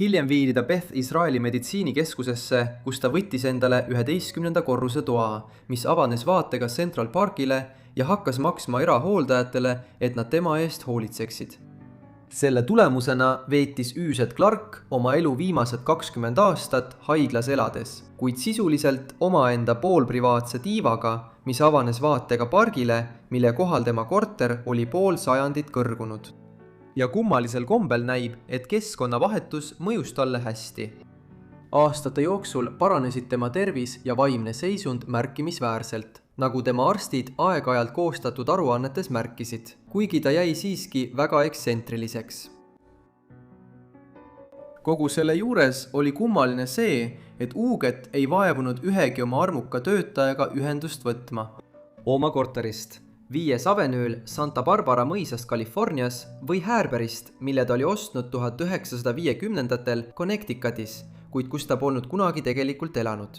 Hiljem viidi ta Beth Israeli meditsiinikeskusesse, kus ta võttis endale 11. korruse toa, mis avanes vaatega Central Parkile ja hakkas maksma erahooldajatele, et nad tema eest hoolitseksid. Selle tulemusena veetis Üüset Clark oma elu viimased 20 aastat haiglas elades, kuid sisuliselt omaenda poolprivaatse tiivaga, mis avanes vaatega pargile, mille kohal tema korter oli pool sajandit kõrgunud. Ja kummalisel kombel näib, et keskkonnavahetus mõjus talle hästi. Aastate jooksul paranesid tema tervis ja vaimne seisund märkimisväärselt, nagu tema arstid aeg-ajalt koostatud aruannetes märkisid, kuigi ta jäi siiski väga ekstsentriliseks. Kogu selle juures oli kummaline see, et Huguette ei vaevunud ühegi oma armuka töötajaga ühendust võtma. Oma korterist 5. Avenüül Santa Barbara mõisast Californias või Häärberist, mille ta oli ostnud 1950ndatel Connecticutis, kuid kus ta polnud kunagi tegelikult elanud.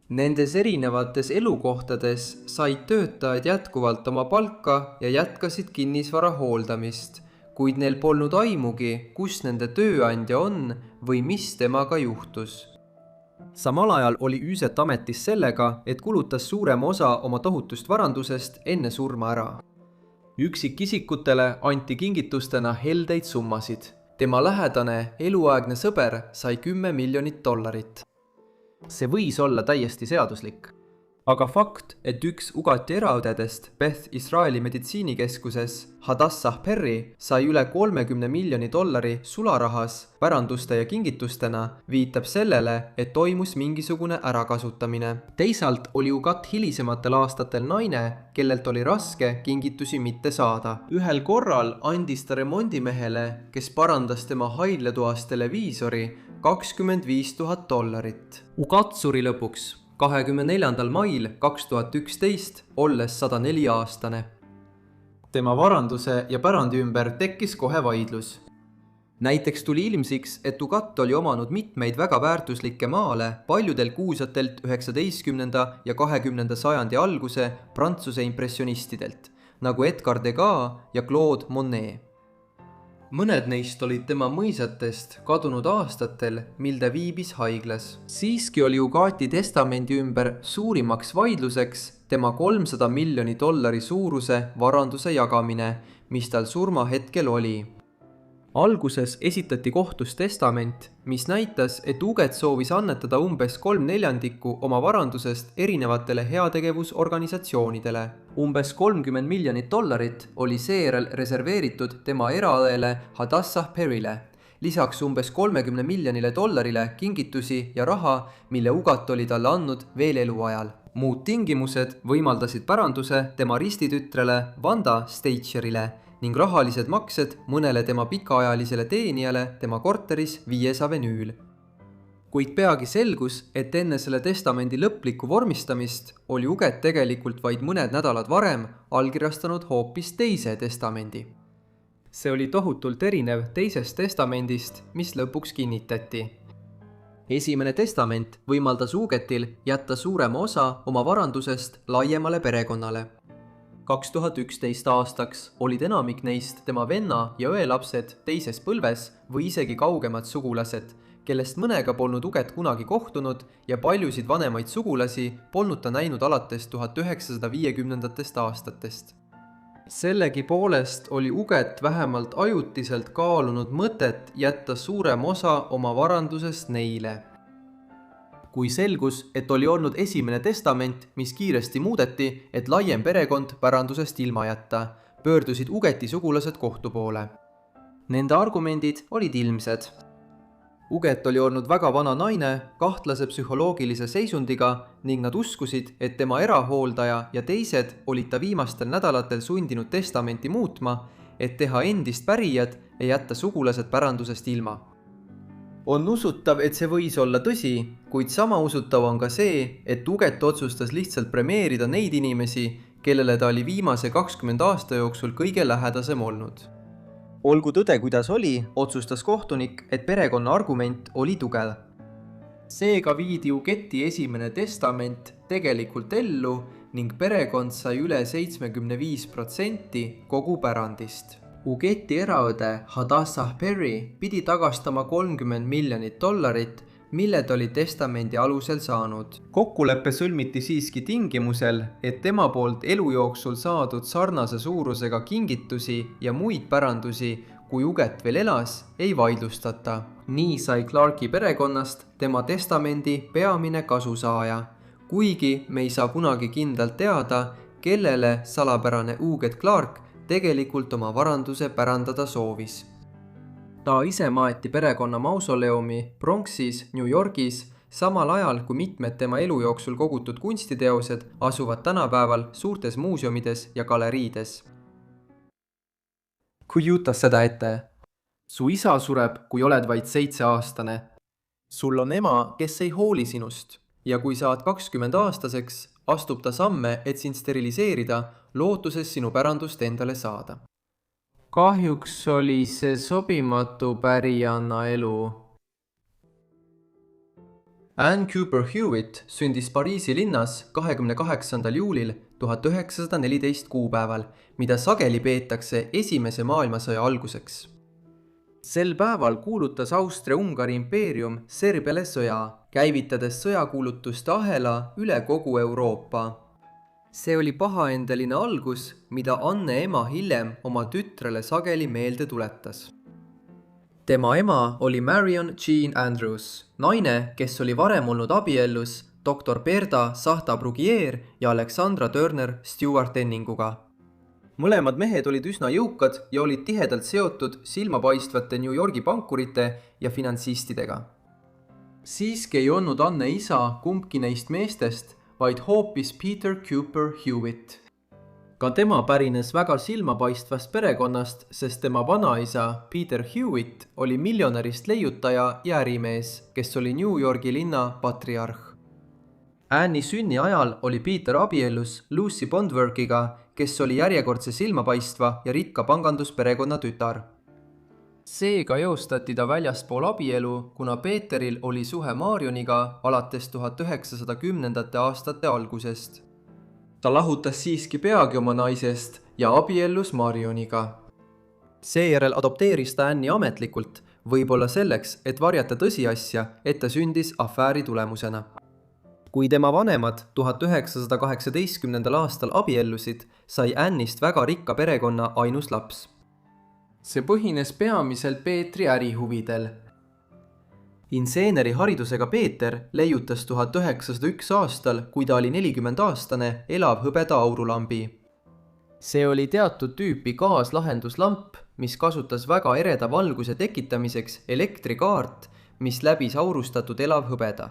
Nendes erinevates elukohtades said töötajad jätkuvalt oma palka ja jätkasid kinnisvara hooldamist, kuid neil polnud aimugi, kus nende tööandja on või mis temaga juhtus. Samal ajal oli Üüset ametis sellega, et kulutas suurema osa oma tohutust varandusest enne surma ära. Üksikisikutele anti kingitustena heldeid summasid. Tema lähedane eluaegne sõber sai $10 miljonit. See võis olla täiesti seaduslik. Aga fakt, et üks Ugati eraõdedest Beth Israeli meditsiinikeskuses Hadassah Perry sai üle $30 miljoni sularahas, päranduste ja kingitustena, viitab sellele, et toimus mingisugune ärakasutamine. Teisalt oli Ugat hilisematel aastatel naine, kellelt oli raske kingitusi mitte saada. Ühel korral andis ta remondimehele, kes parandas tema haiglatoas televiisori, $25,000. Ugat suri lõpuks 24. mail 2011, olles 104 aastane. tema varanduse ja pärandi ümber tekkis kohe vaidlus. Näiteks tuli ilmsiks, et Ugat oli omanud mitmeid väga väärtuslikke maale paljudel kuulsatelt 19. ja 20. sajandi alguse Prantsuse impressionistidelt, nagu Edgar Degas ja Claude Monet. Mõned neist olid tema mõisatest kadunud aastatel, mil ta viibis haiglas. Siiski oli Ugati testamendi ümber suurimaks vaidluseks tema $300 miljoni suuruse varanduse jagamine, mis tal surmahetkel oli. Alguses esitati kohtus testament, mis näitas, et Uget soovis annetada umbes 3/4 oma varandusest erinevatele heategevusorganisatsioonidele. Umbes $30 miljonit oli seejärel reserveeritud tema eraõele Hadassah Perry'le. Lisaks umbes $30 miljonile kingitusi ja raha, mille Ugat oli talle andnud veel eluajal. Muud tingimused võimaldasid päranduse tema ristitütrele Wanda Stacherile ning rahalised maksed mõnele tema pikaajalisele teenijale tema korteris 5. avenüül. Kuid peagi selgus, et enne selle testamendi lõplikku vormistamist oli Uget tegelikult vaid mõned nädalad varem allkirjastanud hoopis teise testamendi. See oli tohutult erinev teisest testamendist, mis lõpuks kinnitati. Esimene testament võimaldas Ugetil jätta suurema osa oma varandusest laiemale perekonnale. 2011 aastaks olid enamik neist tema venna ja õelapsed teises põlves või isegi kaugemad sugulased, kellest mõnega polnud Uget kunagi kohtunud ja paljusid vanemaid sugulasi polnud ta näinud alates 1950. aastatest. Sellegipoolest oli Uget vähemalt ajutiselt kaalunud mõtet jätta suurem osa oma varandusest neile. Kui selgus, et oli olnud esimene testament, mis kiiresti muudeti, et laiem perekond pärandusest ilma jätta, pöördusid Ugeti sugulased kohtu poole. Nende argumendid olid ilmsed. Uget oli olnud väga vana naine, kahtlase psühholoogilise seisundiga ning nad uskusid, et tema erahooldaja ja teised olid ta viimastel nädalatel sundinud testamenti muutma, et teha endist pärijad ja jätta sugulased pärandusest ilma. On usutav, et see võis olla tõsi, kuid sama usutav on ka see, et Uget otsustas lihtsalt premeerida neid inimesi, kellele ta oli viimase 20 aasta jooksul kõige lähedasem olnud. Olgu tõde, kuidas oli, otsustas kohtunik, et perekonna argument oli tugev. Seega viidi Ugeti esimene testament tegelikult ellu ning perekond sai üle 75% kogu pärandist. Ugeti eraõde Hadassah Perry pidi tagastama $30 miljonit, mille ta oli testamendi alusel saanud. Kokkulepe sõlmiti siiski tingimusel, et tema poolt elu jooksul saadud sarnase suurusega kingitusi ja muid pärandusi, kui Uget veel elas, ei vaidlustata. Nii sai Clarki perekonnast tema testamendi peamine kasusaaja, kuigi me ei saa kunagi kindlalt teada, kellele salapärane Uget Clark tegelikult oma varanduse pärandada soovis. Ta ise maeti perekonna mausoleumi Bronxis, New Yorgis, samal ajal kui mitmed tema elu jooksul kogutud kunstiteosed asuvad tänapäeval suurtes muuseumides ja galeriides. Kujuta seda ette. Su isa sureb, kui oled vaid 7-aastane. Sul on ema, kes ei hooli sinust ja kui saad 20-aastaseks, astub ta samme, et sind steriliseerida, lootuses sinu pärandust endale saada. Kahjuks oli see sobimatu pärijanna elu. Anne Cooper Hewitt sündis Pariisi linnas 28. juulil 1914 kuupäeval, mida sageli peetakse Esimese maailmasõja alguseks. Sel päeval kuulutas Austria-Ungari impeerium Serbiale sõja, käivitades sõjakuulutuste ahela üle kogu Euroopa. See oli pahaendeline algus, mida Anne ema hiljem oma tütrele sageli meelde tuletas. Tema ema oli Marion Jean Andrews, naine, kes oli varem olnud abiellus doktor Berta Sahta-Brugier ja Alexandra Turner Stewart-Enninguga. Mõlemad mehed olid üsna jõukad ja olid tihedalt seotud silmapaistvate New Yorgi pankurite ja finantsistidega. Siiski ei olnud Anne isa kumbki neist meestest, vaid hoopis Peter Cooper Hewitt. Ka tema pärines väga silmapaistvast perekonnast, sest tema vanaisa Peter Hewitt oli miljonärist leiutaja ja ärimees, kes oli New Yorgi linna patriarh. Anne'i sünni ajal oli Peter abiellus Lucy Bondworkiga, kes oli järjekordse silmapaistva ja rikka pangandusperekonna tütar. Seega eostati ta väljaspool abielu, kuna Peeteril oli suhe Marioniga alates 1910. aastate algusest. Ta lahutas siiski peagi oma naisest ja abiellus Marioniga. Seejärel adopteeris ta Anne'i ametlikult, võib-olla selleks, et varjata tõsiasja, et ta sündis afääri tulemusena. Kui tema vanemad 1918. aastal abiellusid, sai Anne'ist väga rikka perekonna ainus laps. See põhines peamiselt Peetri ärihuvidel. Inseeneri haridusega Peeter leiutas 1901 aastal, kui ta oli 40-aastane, elav hõbeda aurulambi. See oli teatud tüüpi kaaslahenduslamp, mis kasutas väga ereda valguse tekitamiseks elektrikaart, mis läbis aurustatud elav hõbeda.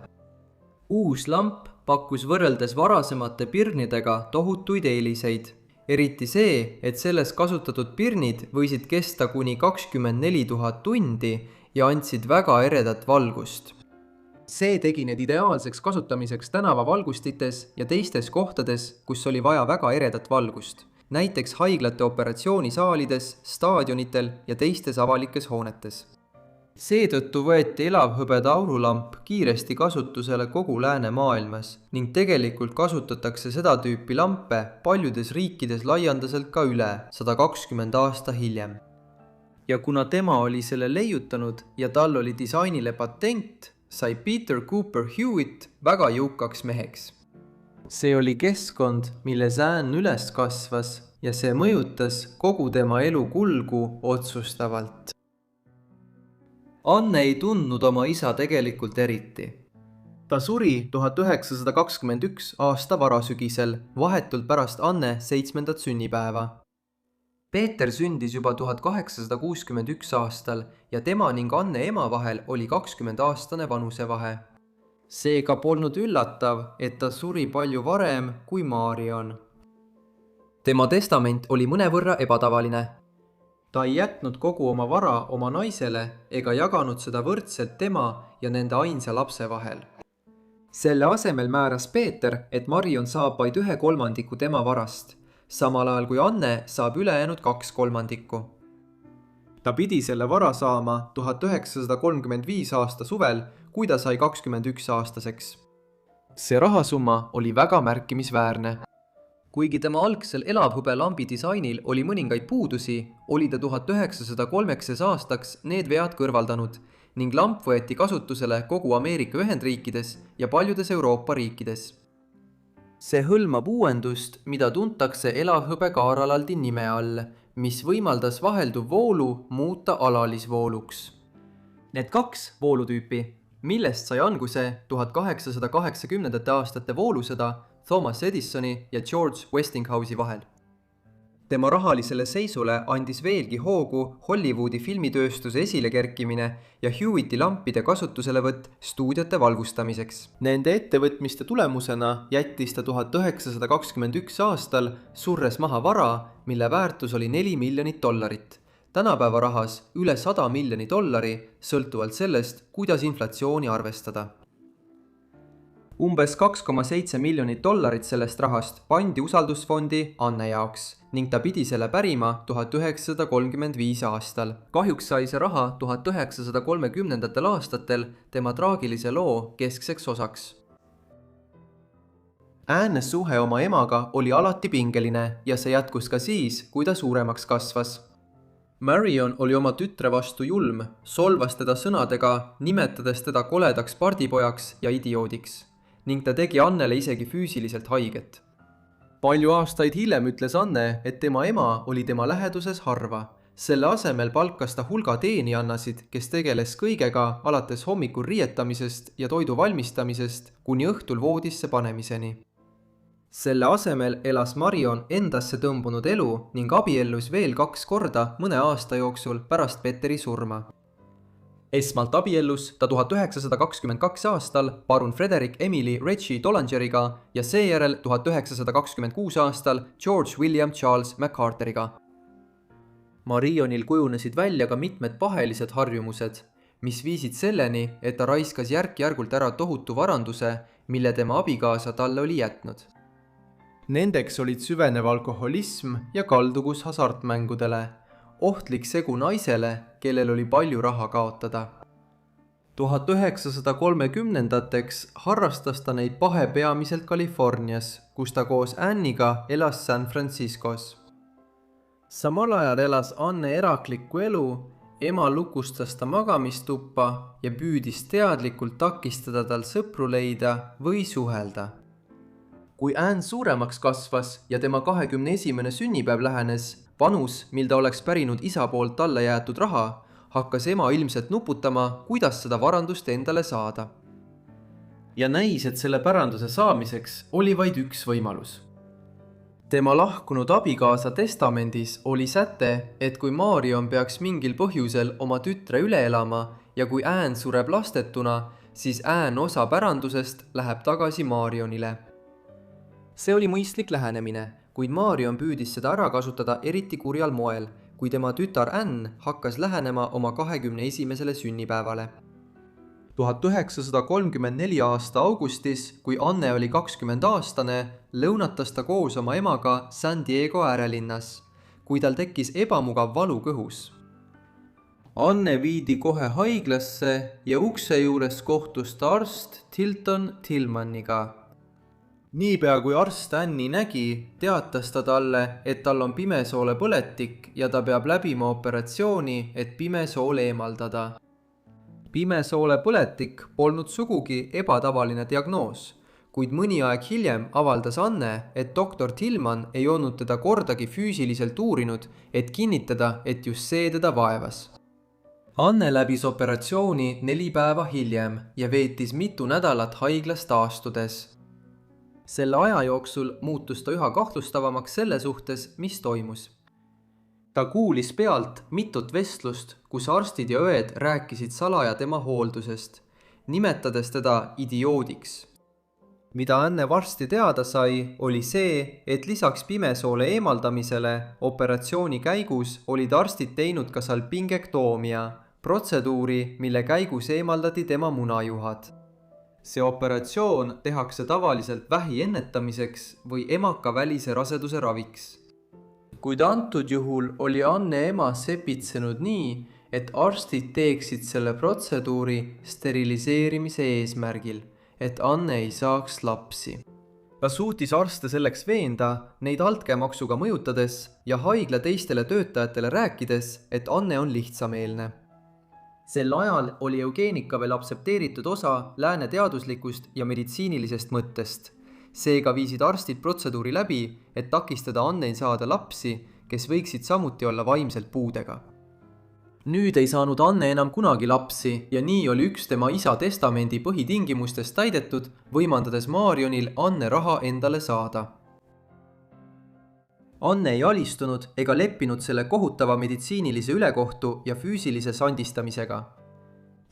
Uus lamp pakkus võrreldes varasemate pirnidega tohutuid eeliseid. Eriti see, et selles kasutatud pirnid võisid kesta kuni 24 000 tundi ja andsid väga eredat valgust. See tegi need ideaalseks kasutamiseks tänavavalgustites ja teistes kohtades, kus oli vaja väga eredat valgust. Näiteks haiglate operatsioonisaalides, staadionitel ja teistes avalikes hoonetes. Seetõttu võeti elavhõbeda aurulamp kiiresti kasutusele kogu läänemaailmas ning tegelikult kasutatakse seda tüüpi lampe paljudes riikides laialdaselt ka üle 120 aasta hiljem. Ja kuna tema oli selle leiutanud ja tal oli disainile patent, sai Peter Cooper Hewitt väga jõukaks meheks. See oli keskkond, milles Anne üles kasvas ja see mõjutas kogu tema elu kulgu otsustavalt. Anne ei tundnud oma isa tegelikult eriti. Ta suri 1921 aasta varasügisel, vahetult pärast Anne 7. sünnipäeva. Peeter sündis juba 1861 aastal ja tema ning Anne ema vahel oli 20-aastane vanusevahe. Seega polnud üllatav, et ta suri palju varem kui Marion. Tema testament oli mõnevõrra ebatavaline. Ta ei jätnud kogu oma vara oma naisele ega jaganud seda võrdselt tema ja nende ainsa lapse vahel. Selle asemel määras Peeter, et Marion saab vaid 1/3 tema varast, samal ajal kui Anne saab ülejäänud 2/3. Ta pidi selle vara saama 1935 aasta suvel, kui ta sai 21-aastaseks. See rahasumma oli väga märkimisväärne. Kuigi tema algsel elavhõbelambi disainil oli mõningaid puudusi, oli ta 1903 aastaks need vead kõrvaldanud ning lamp võeti kasutusele kogu Ameerika Ühendriikides ja paljudes Euroopa riikides. See hõlmab uuendust, mida tuntakse elavhõbekaaralaldi nime all, mis võimaldas vahelduv voolu muuta alalisvooluks. Need 2 voolutüüpi, millest sai alguse 1880. aastate voolusõda Thomas Edisoni ja George Westinghouse'i vahel. Tema rahalisele seisule andis veelgi hoogu Hollywoodi filmitööstuse esilekerkimine ja Hewitti lampide kasutuselevõtt stuudiote valgustamiseks. Nende ettevõtmiste tulemusena jättis ta 1921 aastal surres maha vara, mille väärtus oli $4 miljonit. Tänapäeva rahas üle $100 miljoni, sõltuvalt sellest, kuidas inflatsiooni arvestada. Umbes $2,7 miljonit sellest rahast pandi usaldusfondi Anne jaoks ning ta pidi selle pärima 1935 aastal. Kahjuks sai see raha 1930. aastatel tema traagilise loo keskseks osaks. Anne suhe oma emaga oli alati pingeline ja see jätkus ka siis, kui ta suuremaks kasvas. Marion oli oma tütre vastu julm, solvas teda sõnadega, nimetades teda koledaks pardipojaks ja idioodiks. Ning ta tegi Annele isegi füüsiliselt haiget. Palju aastaid hiljem ütles Anne, et tema ema oli tema läheduses harva. Selle asemel palkas ta hulga teeniannasid, kes tegeles kõigega alates hommikul riietamisest ja toidu valmistamisest kuni õhtul voodisse panemiseni. Selle asemel elas Marion endasse tõmbunud elu ning abiellus veel 2 korda mõne aasta jooksul pärast Petteri surma. Esmalt abiellus ta 1922 aastal parun Frederick Emily Reggie Tollangeriga ja seejärel 1926 aastal George William Charles MacArthuriga. Marionil kujunesid välja ka mitmed pahelised harjumused, mis viisid selleni, et ta raiskas järk-järgult ära tohutu varanduse, mille tema abikaasa talle oli jätnud. Nendeks olid süvenev alkoholism ja kalduvus hasartmängudele, ohtlik segu naisele, kellel oli palju raha kaotada. 1930-ndateks harrastas ta neid pahe peamiselt Californias, kus ta koos Anniga elas San Franciscos. Samal ajal elas Anne eraklikku elu, ema lukustas ta magamistuppa ja püüdis teadlikult takistada tal sõpru leida või suhelda. Kui Anne suuremaks kasvas ja tema 21. sünnipäev lähenes, vanus, mil ta oleks pärinud isa poolt talle jäetud raha, hakkas ema ilmselt nuputama, kuidas seda varandust endale saada. Ja näis, et selle päranduse saamiseks oli vaid üks võimalus. Tema lahkunud abikaasa testamendis oli säte, et kui Marion peaks mingil põhjusel oma tütre üle elama ja kui Anne sureb lastetuna, siis Anne osa pärandusest läheb tagasi Marionile. See oli mõistlik lähenemine, kuid Marion püüdis seda ära kasutada eriti kurjal moel, kui tema tütar Anne hakkas lähenema oma 21. sünnipäevale. 1934 aasta augustis, kui Anne oli 20-aastane, lõunatas ta koos oma emaga San Diego äärelinnas, kui tal tekkis ebamugav valu kõhus. Anne viidi kohe haiglasse ja ukse juures kohtus ta arst Tilton Tillmaniga. Niipea kui arst Anni nägi, teatas ta talle, et tal on pimesoole põletik ja ta peab läbima operatsiooni, et pimesool eemaldada. Pimesoole põletik polnud sugugi ebatavaline diagnoos, kuid mõni aeg hiljem avaldas Anne, et doktor Tillman ei olnud teda kordagi füüsiliselt uurinud, et kinnitada, et just see teda vaevas. Anne läbis operatsiooni 4 päeva hiljem ja veetis mitu nädalat haiglas taastudes. Selle aja jooksul muutus ta üha kahtlustavamaks selle suhtes, mis toimus. Ta kuulis pealt mitut vestlust, kus arstid ja õed rääkisid salaja tema hooldusest, nimetades teda idioodiks. Mida Anne varsti teada sai, oli see, et lisaks pimesoole eemaldamisele operatsiooni käigus olid arstid teinud ka salpingektoomia, protseduuri, mille käigus eemaldati tema munajuhad. See operatsioon tehakse tavaliselt vähi ennetamiseks või emaka välise raseduse raviks. Kuid antud juhul oli Anne ema sepitsenud nii, et arstid teeksid selle protseduuri steriliseerimise eesmärgil, et Anne ei saaks lapsi. Ta suutis arste selleks veenda, neid altkäemaksuga mõjutades ja haigla teistele töötajatele rääkides, et Anne on lihtsameelne. Sel ajal oli eugeenika veel aktsepteeritud osa lääne teaduslikust ja meditsiinilisest mõttest. Seega viisid arstid protseduuri läbi, et takistada Anneil saada lapsi, kes võiksid samuti olla vaimselt puudega. Nüüd ei saanud Anne enam kunagi lapsi ja nii oli üks tema isa testamendi põhitingimustest täidetud, võimaldades Marionil Anne raha endale saada. Anne ei alistunud ega leppinud selle kohutava meditsiinilise ülekohtu ja füüsilise sandistamisega.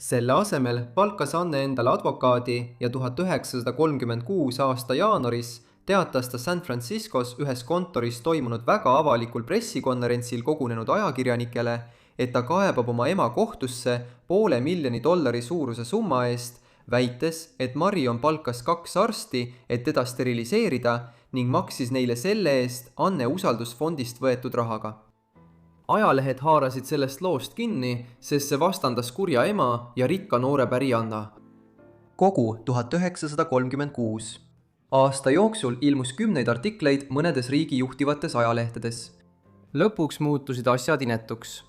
Selle asemel palkas Anne endale advokaadi ja 1936 aasta jaanuaris teatas ta San Franciscos ühes kontoris toimunud väga avalikul pressikonverentsil kogunenud ajakirjanikele, et ta kaebab oma ema kohtusse $500,000 suuruse summa eest, väites, et Marion palkas 2 arsti, et teda steriliseerida ning maksis neile selle eest Anne usaldusfondist võetud rahaga. Ajalehed haarasid sellest loost kinni, sest see vastandas kurja ema ja rikka noore pärianna. Kogu 1936. Aasta jooksul ilmus 10 artikleid mõnedes riigi juhtivates ajalehtedes. Lõpuks muutusid asjad inetuks.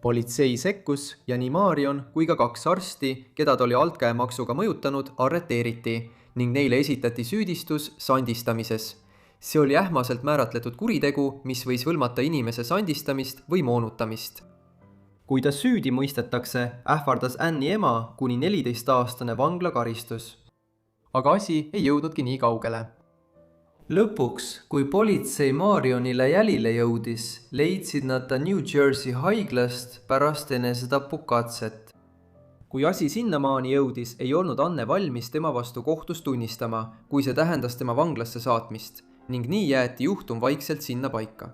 Politsei sekkus ja nii Marion kui ka 2 arsti, keda ta oli altkäemaksuga mõjutanud, arreteeriti ning neile esitati süüdistus sandistamises. See oli ähmaselt määratletud kuritegu, mis võis hõlmata inimese sandistamist või moonutamist. Kui ta süüdi mõistetakse, ähvardas Anne'i ema kuni 14-aastane vanglakaristus. Aga asi ei jõudnudki nii kaugele. Lõpuks, kui politsei Marionile jälile jõudis, leidsid nad ta New Jersey haiglast pärast enesetapukatset. Kui asi sinnamaani jõudis, ei olnud Anne valmis tema vastu kohtus tunnistama, kui see tähendas tema vanglasse saatmist, ning nii jäeti juhtum vaikselt sinna paika.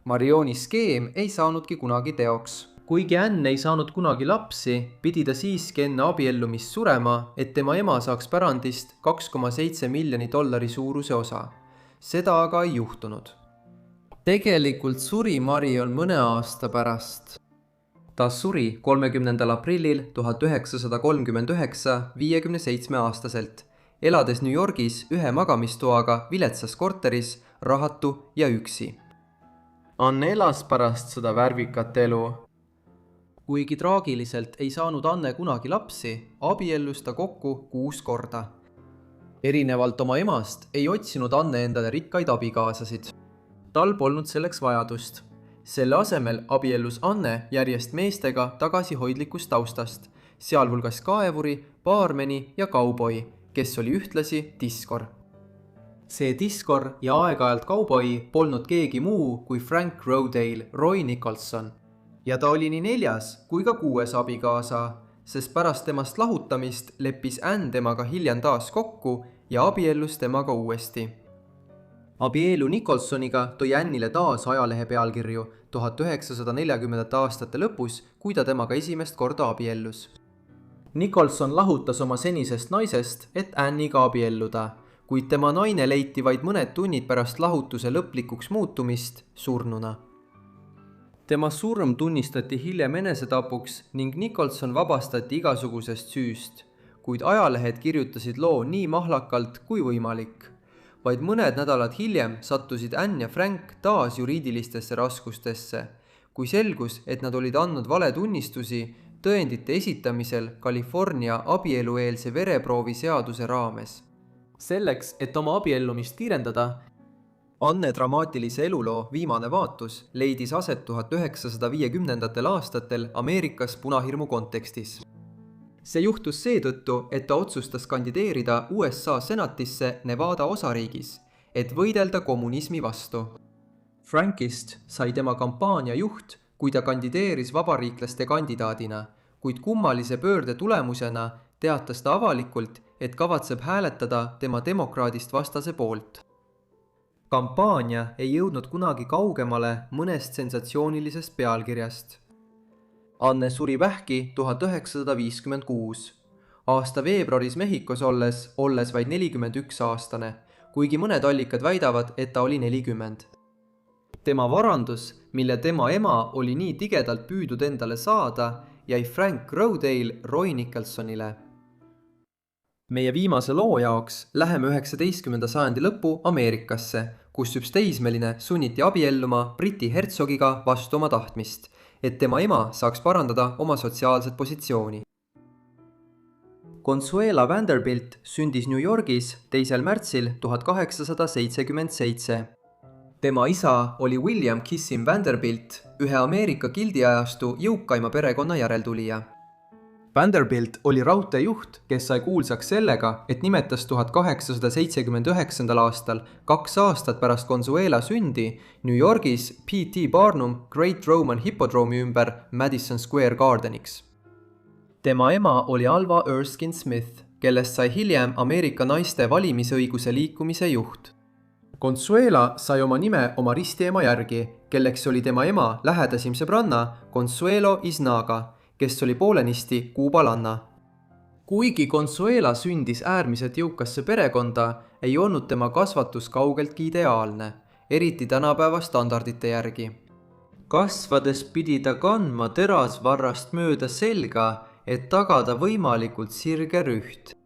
Marioni skeem ei saanudki kunagi teoks. kuigi Anne ei saanud kunagi lapsi, pidi ta siiski enne abiellumist surema, et tema ema saaks pärandist $2,7 miljonit suuruse osa. Seda aga ei juhtunud. Tegelikult suri Marion mõne aasta pärast. Ta suri 30. aprillil 1939 57-aastaselt, elades New Yorgis ühe magamistoaga viletsas korteris, rahatu ja üksi. Anne elas pärast seda värvikat elu. Kuigi traagiliselt ei saanud Anne kunagi lapsi, abiellus ta kokku 6 korda. Erinevalt oma emast ei otsinud Anne endale rikkaid abikaasasid. Tal polnud selleks vajadust. Selle asemel abiellus Anne järjest meestega tagasihoidlikust taustast, sealhulgas kaevuri, baarmeni ja kauboi, kes oli ühtlasi diskor. See diskor ja aeg-ajalt kauboi polnud keegi muu kui Frank Rodale, Roy Nicholson. Ja ta oli nii 4. kui ka 6. abikaasa, sest pärast temast lahutamist leppis Anne temaga hiljem taas kokku ja abiellus temaga uuesti. Abielu Nicholsoniga tõi Anne'ile taas ajalehe pealkirju 1940. aastate lõpus, kui ta temaga esimest korda abiellus. Nicholson lahutas oma senisest naisest, et Anne'iga abielluda, kuid tema naine leiti vaid mõned tunnid pärast lahutuse lõplikuks muutumist surnuna. Tema surm tunnistati hiljem enesetapuks ning Nicholson vabastati igasugusest süüst, kuid ajalehed kirjutasid loo nii mahlakalt kui võimalik. Vaid mõned nädalad hiljem sattusid Anne ja Frank taas juriidilistesse raskustesse, kui selgus, et nad olid andnud valetunnistusi tõendite esitamisel California abielueelse vereproovi seaduse raames. Selleks, et oma abiellumist kiirendada, Anne dramaatilise eluloo viimane vaatus leidis aset 1950. aastatel Ameerikas punahirmu kontekstis. See juhtus seetõttu, et ta otsustas kandideerida USA senatisse Nevada osariigis, et võidelda kommunismi vastu. Frankist sai tema kampaania juht, kui ta kandideeris vabariiklaste kandidaadina, kuid kummalise pöörde tulemusena teatas ta avalikult, et kavatseb hääletada tema demokraadist vastase poolt. Kampaania ei jõudnud kunagi kaugemale mõnest sensatsioonilisest pealkirjast. Anne suri vähki 1956. Aasta veebruaris Mehhikos olles vaid 41-aastane, kuigi mõned allikad väidavad, et ta oli 40. Tema varandus, mille tema ema oli nii tigedalt püüdnud endale saada, jäi Frank Rodale Roy Nicholsonile. Meie viimase loo jaoks läheme 19. sajandi lõppu Ameerikasse, kus üks teismeline sunniti abielluma Briti hertsogiga vastu oma tahtmist, et tema ema saaks parandada oma sotsiaalset positsiooni. Consuela Vanderbilt sündis New Yorgis 2. märtsil 1877. Tema isa oli William Kissim Vanderbilt, ühe Ameerika gildiajastu jõukaima perekonna järeltulija. Vanderbilt oli raudteejuht, kes sai kuulsaks sellega, et nimetas 1879. aastal 2 aastat pärast Consuela sündi New Yorgis P.T. Barnum Great Roman Hippodromi ümber Madison Square Gardeniks. Tema ema oli Alva Erskine Smith, kellest sai hiljem Ameerika naiste valimisõiguse liikumise juht. Consuela sai oma nime oma ristiema järgi, kelleks oli tema ema lähedasim sõbranna Consuelo Iznaga, kes oli poolenisti kuubalanna. Kuigi Consuela sündis äärmiselt jõukasse perekonda, ei olnud tema kasvatus kaugeltki ideaalne, eriti tänapäeva standardite järgi. Kasvades pidi ta kandma terasvarrast mööda selga, et tagada võimalikult sirge rüht.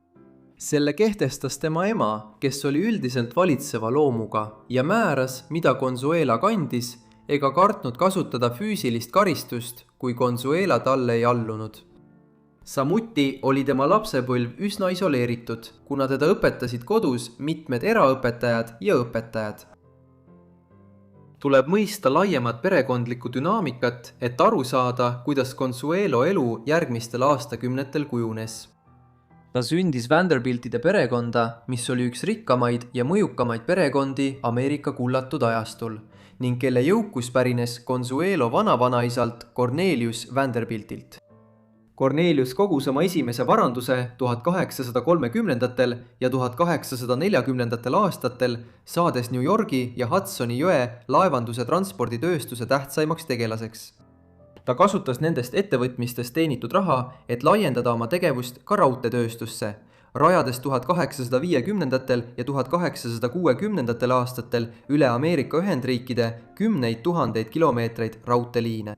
Selle kehtestas tema ema, kes oli üldiselt valitseva loomuga ja määras, mida Consuela kandis, ega kartnud kasutada füüsilist karistust, kui Consuela talle ei allunud. Samuti oli tema lapsepõlv üsna isoleeritud, kuna teda õpetasid kodus mitmed eraõpetajad ja õpetajad. Tuleb mõista laiemat perekondlikku dünaamikat, et aru saada, kuidas Consuelo elu järgmistel aastakümnetel kujunes. Ta sündis Vanderbiltide perekonda, mis oli üks rikkamaid ja mõjukamaid perekondi Ameerika kullatud ajastul ning kelle jõukus pärines Consuelo vanavanaisalt Cornelius Vanderbiltilt. Cornelius kogus oma esimese varanduse 1830. ja 1840. aastatel, saades New Yorgi ja Hudsoni jõe laevanduse transporditööstuse tähtsaimaks tegelaseks. ta kasutas nendest ettevõtmistest teenitud raha, et laiendada oma tegevust ka raudteetööstusse, rajades 1850ndatel ja 1860ndatel aastatel üle Ameerika Ühendriikide 10 000 kilomeetreid raudteeliine.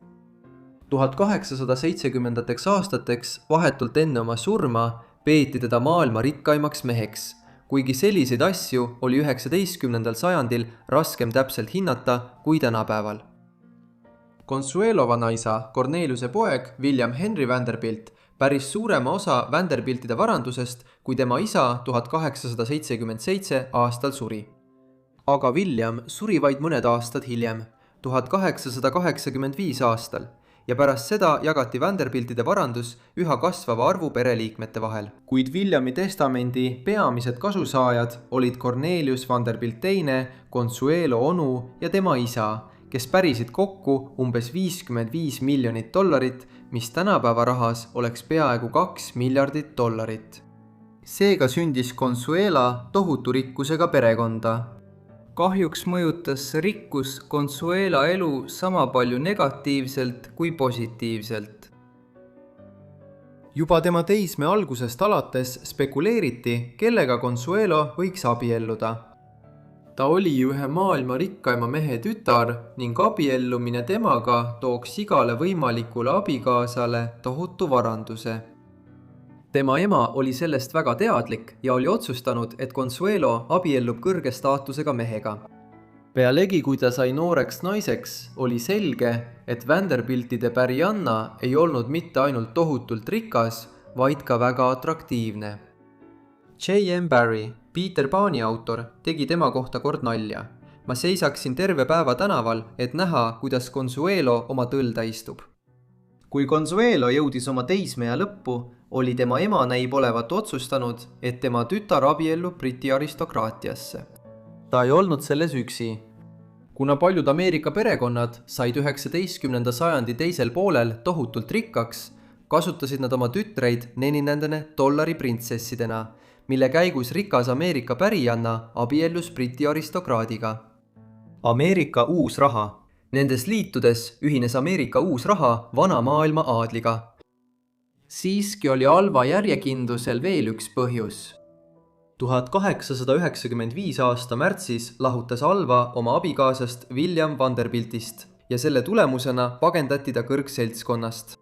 1870ndateks aastateks vahetult enne oma surma peeti teda maailma rikkaimaks meheks, kuigi selliseid asju oli 19. sajandil raskem täpselt hinnata kui tänapäeval. Consuelo vanaisa, Corneliuse poeg William Henry Vanderbilt päris suurema osa Vanderbiltide varandusest, kui tema isa 1877 aastal suri. Aga William suri vaid mõned aastad hiljem, 1885 aastal, ja pärast seda jagati Vanderbiltide varandus üha kasvava arvu pereliikmete vahel. Kuid Williami testamendi peamised kasusaajad olid Cornelius Vanderbilt II, Consuelo onu ja tema isa, kes pärisid kokku umbes $55 miljonit, mis tänapäeva rahas oleks peaaegu $2 miljardit. Seega sündis Consuela tohutu rikkusega perekonda. Kahjuks mõjutas rikkus Consuela elu sama palju negatiivselt kui positiivselt. Juba tema teisme algusest alates spekuleeriti, kellega Consuelo võiks abielluda. Ta oli ühe maailma rikkaima mehe tütar ning abiellumine temaga tooks igale võimalikule abikaasale tohutu varanduse. Tema ema oli sellest väga teadlik ja oli otsustanud, et Consuelo abiellub kõrge staatusega mehega. Pealegi, kui ta sai nooreks naiseks, oli selge, et Vanderbiltide pärianna ei olnud mitte ainult tohutult rikas, vaid ka väga atraktiivne. J.M. Barrie, Peter Pani autor, tegi tema kohta kord nalja. Ma seisaksin terve päeva tänaval, et näha, kuidas Consuelo oma tõlda istub. Kui Consuelo jõudis oma teismea lõppu, oli tema ema näib olevat otsustanud, et tema tütar abiellub Briti aristokraatiasse. Ta ei olnud selles üksi. Kuna paljud Ameerika perekonnad said 19. sajandi teisel poolel tohutult rikkaks, kasutasid nad oma tütreid nendele $printsessidena, mille käigus rikas Ameerika pärianna abiellus Briti aristokraadiga. Ameerika uus raha. Nendes liitudes ühines Ameerika uus raha vana maailma aadliga. Siiski oli Alva järjekindlusel veel üks põhjus. 1895 aasta märtsis lahutas Alva oma abikaasast William Vanderbiltist ja selle tulemusena pagendati ta kõrgseltskonnast.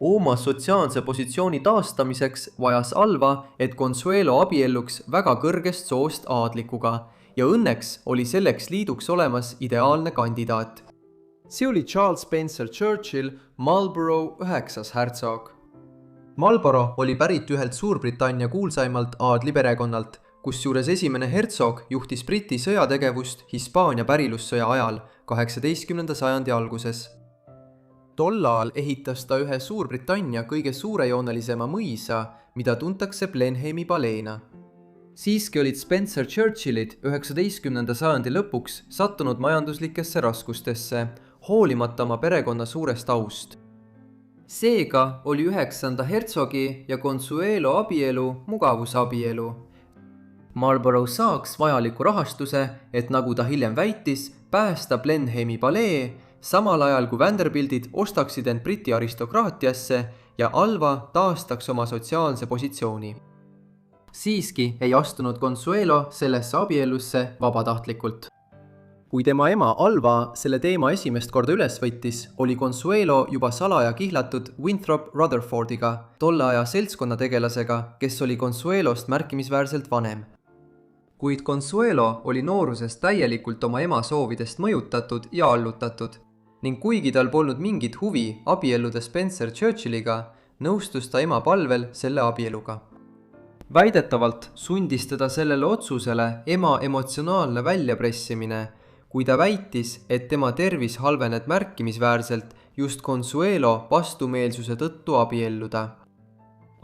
Oma sotsiaalse positsiooni taastamiseks vajas Alva, et Consuelo abielluks väga kõrgest soost aadlikuga ja õnneks oli selleks liiduks olemas ideaalne kandidaat. See oli Charles Spencer Churchill, Marlborough 9. hertsog. Marlborough oli pärit ühelt Suurbritannia kuulsaimalt aadliperekonnalt, kusjuures esimene hertsog juhtis Briti sõjategevust Hispaania pärilussõja ajal 18. sajandi alguses. Tol ajal ehitas ta ühe Suurbritannia kõige suurejoonelisema mõisa, mida tuntakse Blenheimi paleena. Siiski olid Spencer Churchillid 19. sajandi lõpuks sattunud majanduslikesse raskustesse, hoolimata oma perekonna suurest aust. Seega oli 9. hertsogi ja Consuelo abielu mugavusabielu. Marlborough saaks vajaliku rahastuse, et nagu ta hiljem väitis, päästa Blenheimi palee, samal ajal kui Vanderbiltid ostaksid end Briti aristokraatiasse ja Alva taastaks oma sotsiaalse positsiooni. Siiski ei astunud Consuelo sellesse abiellusse vabatahtlikult. Kui tema ema Alva selle teema esimest korda üles võttis, oli Consuelo juba salaja kihlatud Winthrop Rutherfordiga, tolle aja seltskonnategelasega, kes oli Consuelost märkimisväärselt vanem. Kuid Consuelo oli noorusest täielikult oma ema soovidest mõjutatud ja allutatud, ning kuigi tal polnud mingit huvi abielluda Spencer Churchilliga, nõustus ta ema palvel selle abieluga. Väidetavalt sundis teda sellele otsusele ema emotsionaalne väljapressimine, kui ta väitis, et tema tervis halvened märkimisväärselt just Consuelo vastumeelsuse tõttu abielluda.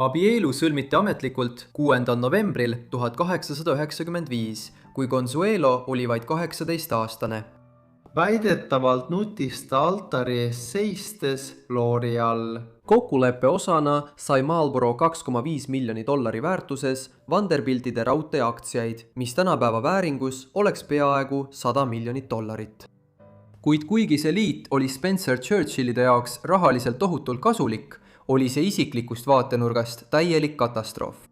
Abielu sõlmiti ametlikult 6. novembril 1895, kui Consuelo oli vaid 18-aastane. Väidetavalt nutis ta altari ees seistes loori all. Kokkuleppe osana sai Marlborough $2,5 miljoni väärtuses Vanderbiltide raudteeaktsiaid, mis tänapäeva vääringus oleks peaaegu $100 miljonit. Kuid kuigi see liit oli Spencer Churchillide jaoks rahaliselt tohutult kasulik, oli see isiklikust vaatenurgast täielik katastroof.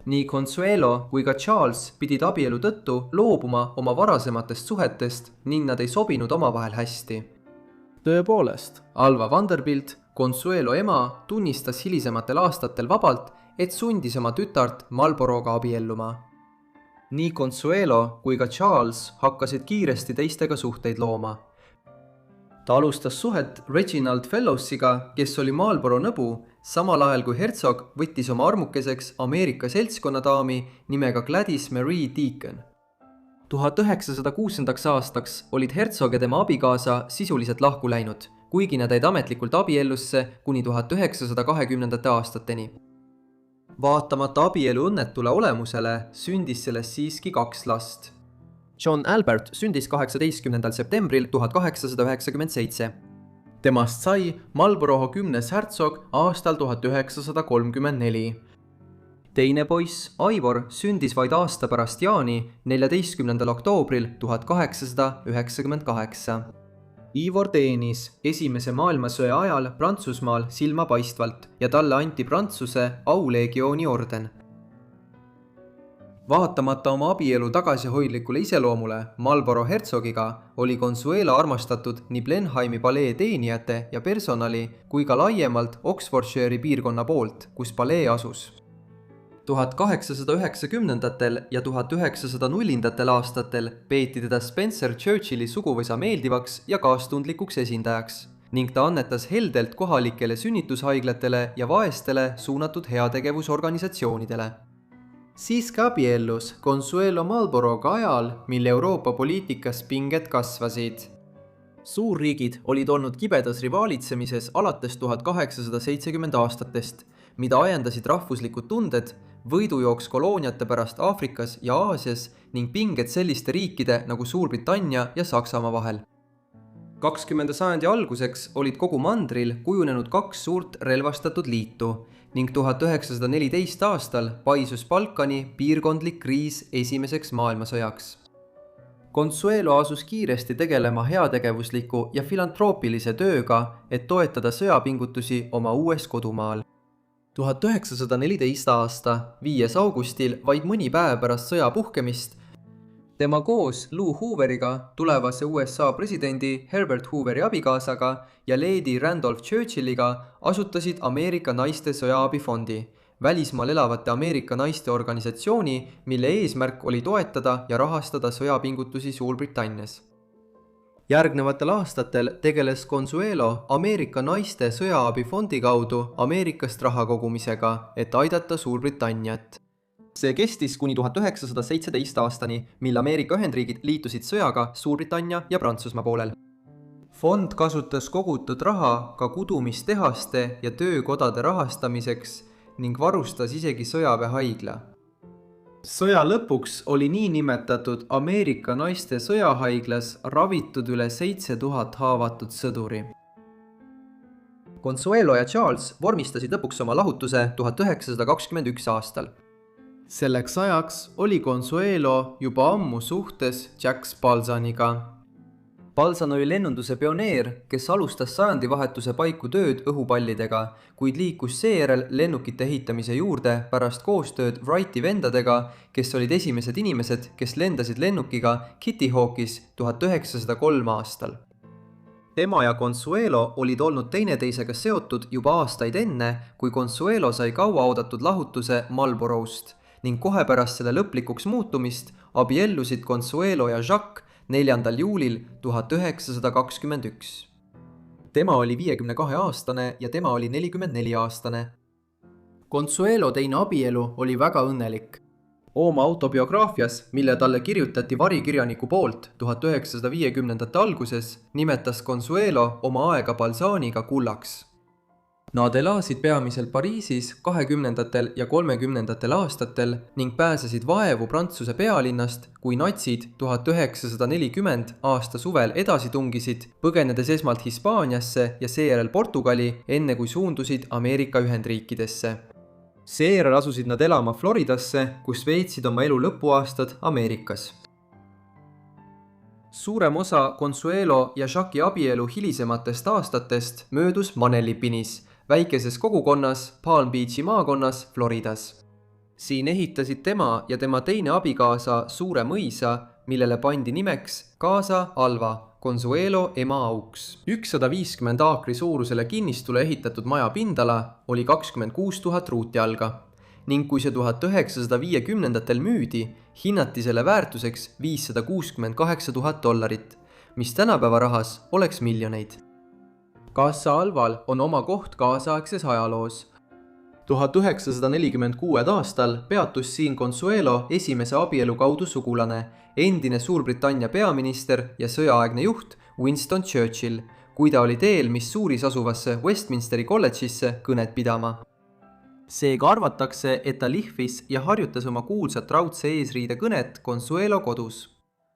Nii Consuelo kui ka Charles pidid abielu tõttu loobuma oma varasematest suhetest ning nad ei sobinud omavahel hästi. Tõepoolest, Alva Vanderbilt, Consuelo ema, tunnistas hilisematel aastatel vabalt, et sundis oma tütart Marlboroga abielluma. Nii Consuelo kui ka Charles hakkasid kiiresti teistega suhteid looma. Ta alustas suhet Reginald Fellowsiga, kes oli Marlboro nõbu, samal ajal kui Herzog võttis oma armukeseks Ameerika seltskonnadaami nimega Gladys Marie Deacon. 1906. aastaks olid Herzog ja tema abikaasa sisuliselt lahku läinud, kuigi nad jäid ametlikult abiellusse kuni 1920. aastateni. Vaatamata abielu õnnetule olemusele sündis sellest siiski 2 last. John Albert sündis 18. septembril 1897. Temast sai Marlborough 10. hertsog aastal 1934. Teine poiss, Ivor, sündis vaid aasta pärast Jaani 14. oktoobril 1898. Ivor teenis Esimese maailmasõja ajal Prantsusmaal silmapaistvalt ja talle anti Prantsuse aulegiooni orden. Vaatamata oma abielu tagasihoidlikule iseloomule Marlborough hertsogiga oli Consuelo armastatud nii Blenheimi palee teenijate ja personali kui ka laiemalt Oxfordshire'i piirkonna poolt, kus palee asus. 1890. ja 1900. aastatel peeti teda Spencer Churchilli suguvõsa meeldivaks ja kaastundlikuks esindajaks ning ta annetas heldelt kohalikele sünnitushaiglatele ja vaestele suunatud heategevusorganisatsioonidele. Siiski abiellus Consuelo Marlboroga ajal, mil Euroopa poliitikas pinged kasvasid. Suurriigid olid olnud kibedas rivaalitsemises alates 1870 aastatest, mida ajendasid rahvuslikud tunded, võidujooks kolooniate pärast Aafrikas ja Aasias ning pinged selliste riikide nagu Suurbritannia ja Saksamaa vahel. 20. sajandi alguseks olid kogu mandril kujunenud 2 suurt relvastatud liitu ning 1914 aastal paisus Balkani piirkondlik kriis Esimeseks maailmasõjaks. Consuelo asus kiiresti tegelema heategevusliku ja filantroopilise tööga, et toetada sõjapingutusi oma uues kodumaal. 1914 aasta 5. augustil, vaid mõni päev pärast sõja puhkemist, tema koos Lou Hooveriga, tulevase USA presidendi Herbert Hooveri abikaasaga ja Lady Randolph Churchilliga asutasid Ameerika naiste sõjaabifondi, välismaal elavate Ameerika naiste organisatsiooni, mille eesmärk oli toetada ja rahastada sõjapingutusi Suurbritannias. Järgnevatel aastatel tegeles Consuelo Ameerika naiste sõjaabifondi kaudu Ameerikast raha kogumisega, et aidata Suurbritanniat. See kestis kuni 1917 aastani, mil Ameerika Ühendriigid liitusid sõjaga Suurbritannia ja Prantsusmaa poolel. Fond kasutas kogutud raha ka kudumistehaste ja töökodade rahastamiseks ning varustas isegi sõjaväehaigla. Sõja lõpuks oli niinimetatud Ameerika naiste sõjahaiglas ravitud üle 7000 haavatud sõduri. Consuelo ja Charles vormistasid lõpuks oma lahutuse 1921 aastal. Selleks ajaks oli Consuelo juba ammu suhtes Jacques Balzaniga. Balzan oli lennunduse pioneer, kes alustas sajandivahetuse paiku tööd õhupallidega, kuid liikus seejärel lennukite ehitamise juurde pärast koostööd Wrighti vendadega, kes olid esimesed inimesed, kes lendasid lennukiga Kitty Hawkis 1903 aastal. Tema ja Consuelo olid olnud teineteisega seotud juba aastaid enne, kui Consuelo sai kauaoodatud lahutuse Marlborough'st ning kohe pärast selle lõplikuks muutumist abiellusid Consuelo ja Jacques 4. juulil 1921. Tema oli 52-aastane ja tema oli 44-aastane. Consuelo teine abielu oli väga õnnelik. Oma autobiograafias, mille talle kirjutati varikirjaniku poolt 1950. alguses, nimetas Consuelo oma aega Balzaniga kullaks. Nad elasid peamiselt Pariisis 20. ja 30. aastatel ning pääsesid vaevu Prantsuse pealinnast, kui natsid 1940 aasta suvel edasi tungisid, põgenedes esmalt Hispaaniasse ja seejärel Portugali, enne kui suundusid Ameerika Ühendriikidesse. Seejärel asusid nad elama Floridasse, kus veetsid oma elu lõpuaastad Ameerikas. suurem osa Consuelo ja Jacque'i abielu hilisematest aastatest möödus Manelipinis, väikeses kogukonnas Palm Beachi maakonnas Floridas. Siin ehitasid tema ja tema teine abikaasa suure mõisa, millele pandi nimeks Casa Alva, Consuelo ema auks. 150 aakri suurusele kinnistule ehitatud maja pindala oli 26 000 ruutjalga ning kui see 1950-ndatel müüdi, hinnati selle väärtuseks $568 000, mis tänapäeva rahas oleks miljoneid. Casa Alval on oma koht kaasaegses ajaloos. 1946 aastal peatus siin Consuelo esimese abielu kaudu sugulane, endine Suurbritannia peaminister ja sõjaaegne juht Winston Churchill, kui ta oli teel Missouris asuvasse Westminsteri kolledžisse kõnet pidama. Seega arvatakse, et ta lihvis ja harjutas oma kuulsat raudse eesriide kõnet Consuelo kodus.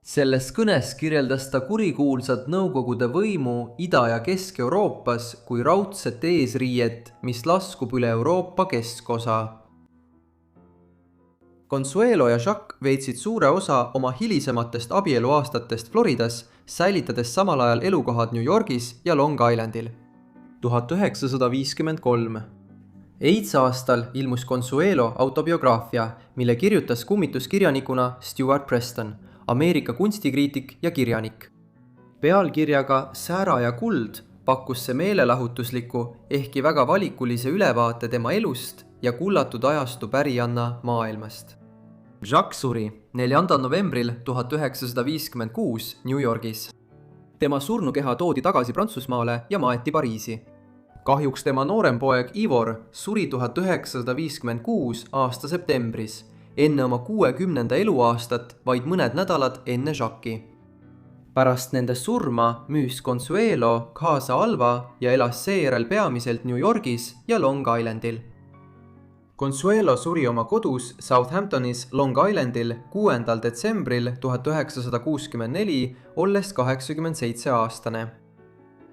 Selles kõnes kirjeldas ta kurikuulsat Nõukogude võimu Ida- ja Kesk-Euroopas kui raudset eesriiet, mis laskub üle Euroopa keskosa. Consuelo ja Jacques veetsid suure osa oma hilisematest abieluaastatest Floridas, säilitades samal ajal elukohad New Yorgis ja Long Islandil. 1953. Eits aastal ilmus Consuelo autobiograafia, mille kirjutas kummituskirjanikuna Stuart Preston, Ameerika kunstikriitik ja kirjanik. Pealkirjaga Säära ja kuld pakkus see meelelahutusliku, ehkki väga valikulise ülevaate tema elust ja kullatud ajastu pärijanna maailmast. Jacques suri 4. novembril 1956 New Yorgis. Tema surnukeha toodi tagasi Prantsusmaale ja maeti Pariisi. Kahjuks tema noorem poeg Ivor suri 1956 aasta septembris, enne oma 60. eluaastat vaid mõned nädalad enne Jacque'i. Pärast nende surma müüs Consuelo Casa Alva ja elas seejärel peamiselt New Yorgis ja Long Islandil. Consuelo suri oma kodus Southamptonis Long Islandil 6. detsembril 1964, olles 87-aastane.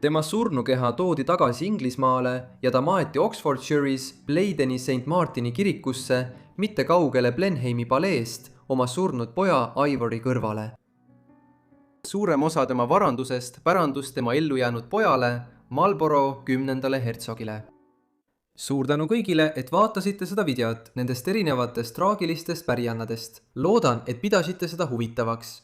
Tema surnukeha toodi tagasi Inglismaale ja ta maeti Oxfordshire'is Blaydeni St. Martini kirikusse mitte kaugele Blenheimi paleest oma surnud poja Ivory kõrvale. Suurem osa tema varandusest pärandus tema ellu jäänud pojale, Marlborough 10. hertsogile. Suur tänu kõigile, et vaatasite seda videot nendest erinevatest traagilistest pärijannadest. Loodan, et pidasite seda huvitavaks.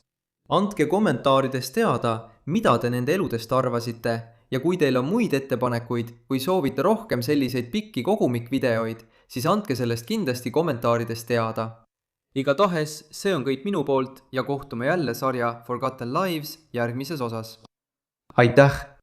Andke kommentaarides teada, mida te nende eludest arvasite ja kui teil on muid ettepanekuid või soovite rohkem selliseid pikki kogumikvideoid, siis andke sellest kindlasti kommentaarides teada. Igatahes, see on kõik minu poolt ja kohtume jälle sarja Forgotten Lives järgmises osas. Aitäh!